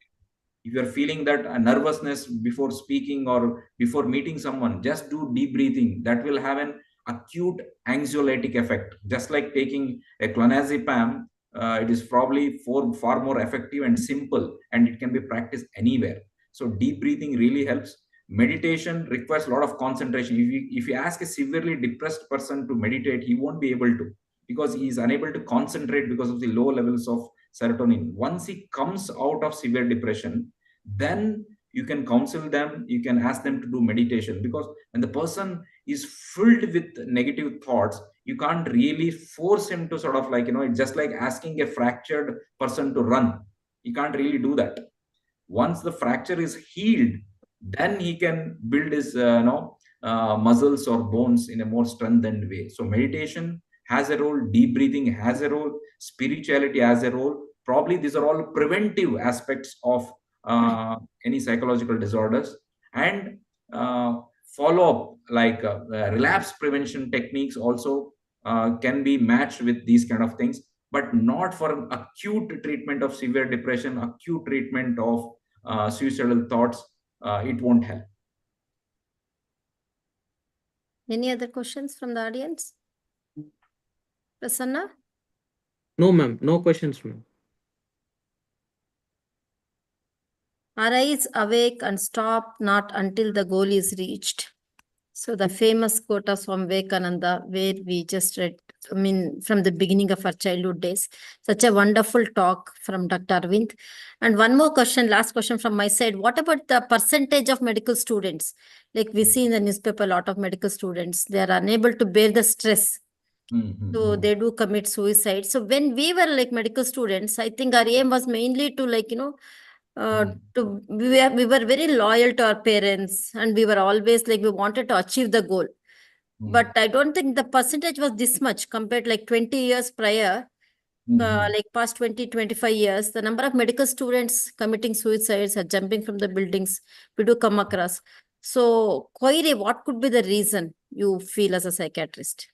if you're feeling that nervousness before speaking or before meeting someone, just do deep breathing. That will have an acute anxiolytic effect. Just like taking a clonazepam, it is probably far more effective and simple, and it can be practiced anywhere. So deep breathing really helps. Meditation requires a lot of concentration. If you ask a severely depressed person to meditate, he won't be able to, because he is unable to concentrate because of the low levels of serotonin. Once he comes out of severe depression, then you can counsel them, you can ask them to do meditation, because when the person is filled with negative thoughts, you can't really force him to sort of it's just like asking a fractured person to run. You can't really do that. Once the fracture is healed, then he can build his muscles or bones in a more strengthened way. So meditation has a role, deep breathing has a role, spirituality has a role. Probably these are all preventive aspects of any psychological disorders. And follow up, relapse prevention techniques also can be matched with these kind of things, but not for an acute treatment of severe depression, acute treatment of suicidal thoughts. It won't help. Any other questions from the audience? Prasanna? No, ma'am. No questions, ma'am. Arise, awake, and stop not until the goal is reached. So the famous quote of Swami Vivekananda, where we just read, from the beginning of our childhood days. Such a wonderful talk from Dr. Arvind. And one more question, last question from my side. What about the percentage of medical students? Like we see in the newspaper, a lot of medical students, they are unable to bear the stress. So they do commit suicide. So when we were like medical students, I think our aim was mainly to we were very loyal to our parents, and we were always we wanted to achieve the goal. But I don't think the percentage was this much compared 20 years prior, past 20-25 years, the number of medical students committing suicides or jumping from the buildings, we do come across. So, Koire, what could be the reason you feel as a psychiatrist?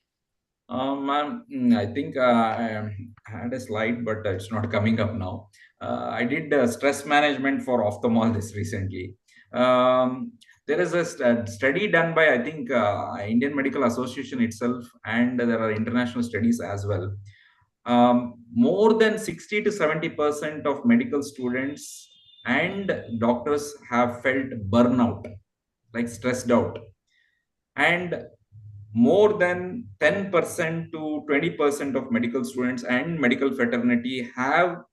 Ma'am, I think I had a slide, but it's not coming up now. I did stress management for ophthalmologists recently. There is a study done by, I think, Indian Medical Association itself, and there are international studies as well. More than 60 to 70% of medical students and doctors have felt burnout, like stressed out. And more than 10% to 20% of medical students and medical fraternity have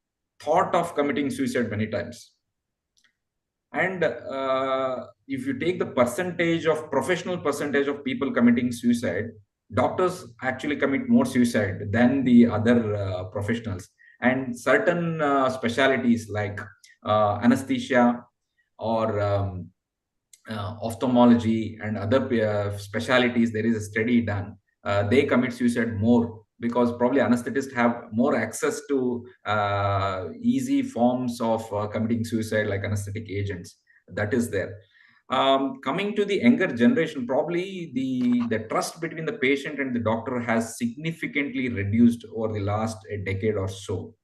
thought of committing suicide many times. And if you take the professional percentage of people committing suicide, doctors actually commit more suicide than the other professionals. And certain specialities like anesthesia or ophthalmology and other specialities, there is a study done. They commit suicide more because probably anesthetists have more access to easy forms of committing suicide, like anesthetic agents. That is there. Coming to the younger generation, probably the trust between the patient and the doctor has significantly reduced over the last decade or so.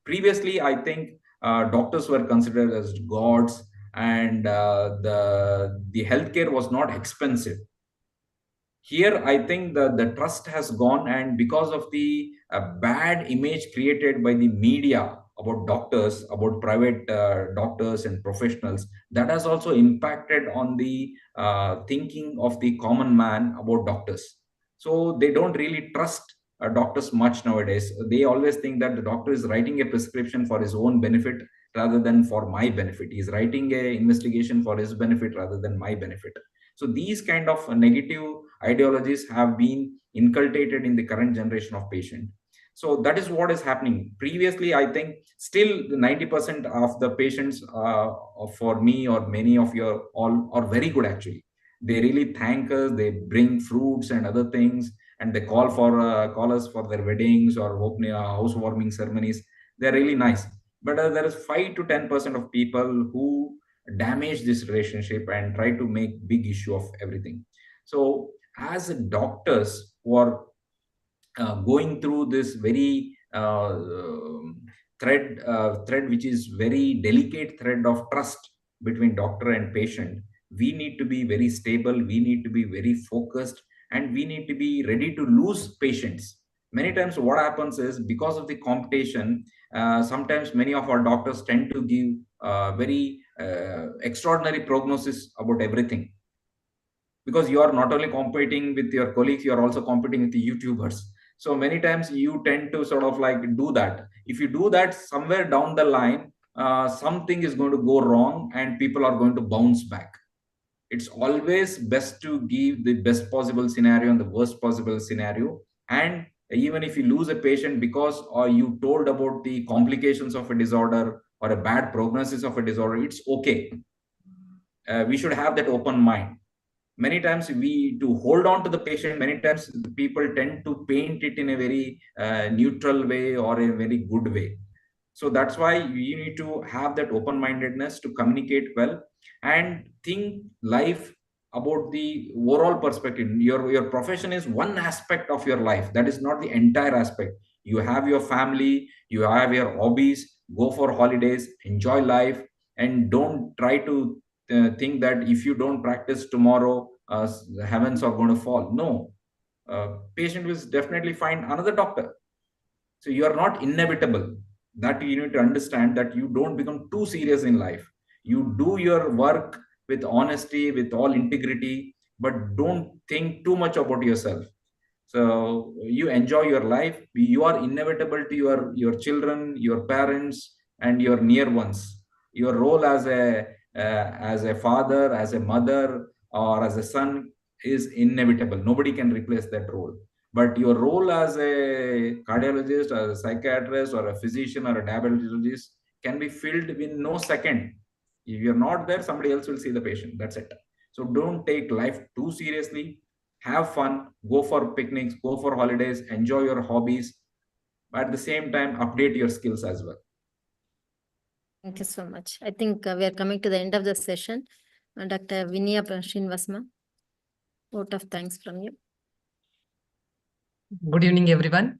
Previously, I think doctors were considered as gods, and the healthcare was not expensive. Here, I think the trust has gone, and because of the bad image created by the media about doctors, about private doctors and professionals, that has also impacted on the thinking of the common man about doctors. So they don't really trust doctors much nowadays. They always think that the doctor is writing a prescription for his own benefit rather than for my benefit. He's writing a investigation for his benefit rather than my benefit. So these kind of negative ideologies have been inculcated in the current generation of patient. So that is what is happening. Previously, I think still 90% of the patients for me or many of your all are very good actually. They really thank us. They bring fruits and other things, and they call us for their weddings or opening housewarming ceremonies. They're really nice. But there is 5 to 10% of people who damage this relationship and try to make big issue of everything. So as doctors who are going through this very thread which is very delicate thread of trust between doctor and patient, we need to be very stable, we need to be very focused, and we need to be ready to lose patients. Many times what happens is, because of the competition, sometimes many of our doctors tend to give very extraordinary prognosis about everything, because you are not only competing with your colleagues, you are also competing with the YouTubers. So many times you tend to sort of like do that. If you do that, somewhere down the line something is going to go wrong and people are going to bounce back. It's always best to give the best possible scenario and the worst possible scenario. And even if you lose a patient because you told about the complications of a disorder or a bad prognosis of a disorder, it's okay. We should have that open mind. Many times we to hold on to the patient, many times people tend to paint it in a very neutral way or a very good way. So that's why you need to have that open mindedness to communicate well and think life about the overall perspective. Your profession is one aspect of your life, that is not the entire aspect. You have your family, you have your hobbies. Go for holidays, enjoy life, and don't try to think that if you don't practice tomorrow, the heavens are going to fall. No, patient will definitely find another doctor. So you are not inevitable. That you need to understand, that you don't become too serious in life. You do your work with honesty, with all integrity, but don't think too much about yourself. So you enjoy your life. You are inevitable to your children, your parents, and your near ones. Your role as a father, as a mother, or as a son is inevitable. Nobody can replace that role. But your role as a cardiologist, or a psychiatrist, or a physician, or a diabetologist can be filled in no second. If you're not there, somebody else will see the patient. That's it. So don't take life too seriously. Have fun, go for picnics, go for holidays, enjoy your hobbies, but at the same time, update your skills as well. Thank you so much. I think we are coming to the end of the session. Dr. Vinya Srinivasma, vote of thanks from you. Good evening, everyone.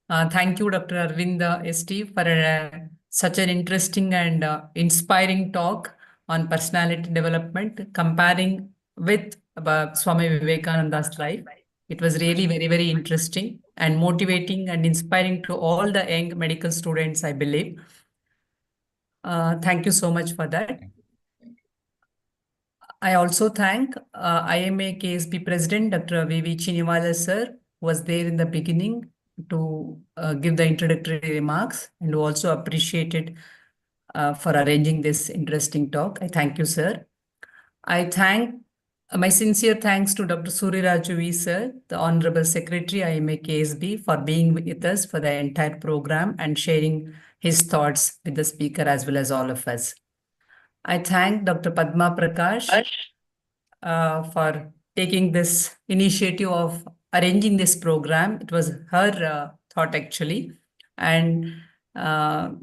Thank you, Dr. Arvind ST, for such an interesting and inspiring talk on personality development, comparing with Swami Vivekananda's life. It was really very, very interesting and motivating and inspiring to all the young medical students, I believe. Thank you so much for that. I also thank IMA KSB President, Dr. V.V. Chiniwala sir, who was there in the beginning to give the introductory remarks, and who also appreciated for arranging this interesting talk. I thank you, sir. I thank my sincere thanks to Dr. Suriraju V. sir, the Honorable Secretary IMA KSB, for being with us for the entire program and sharing his thoughts with the speaker as well as all of us. I thank Dr. Padma Prakash for taking this initiative of arranging this program. It was her thought actually, and for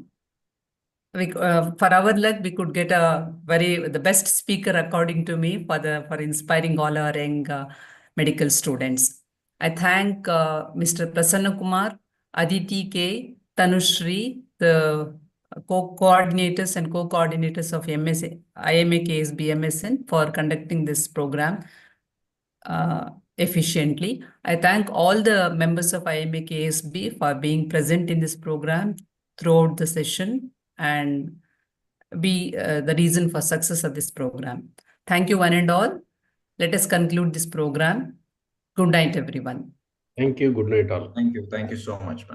our luck, we could get the best speaker according to me for inspiring all our young medical students. I thank Mr. Prasanna Kumar, Aditi K, Tanushri, the co-coordinators and co-coordinators of IMA KSB MSN for conducting this program efficiently. I thank all the members of IMA KSB for being present in this program throughout the session and be the reason for success of this program. Thank you one and all. Let us conclude this program. Good Good night, everyone. Thank you. Good night, all. Thank you. Thank you so much, ma'am.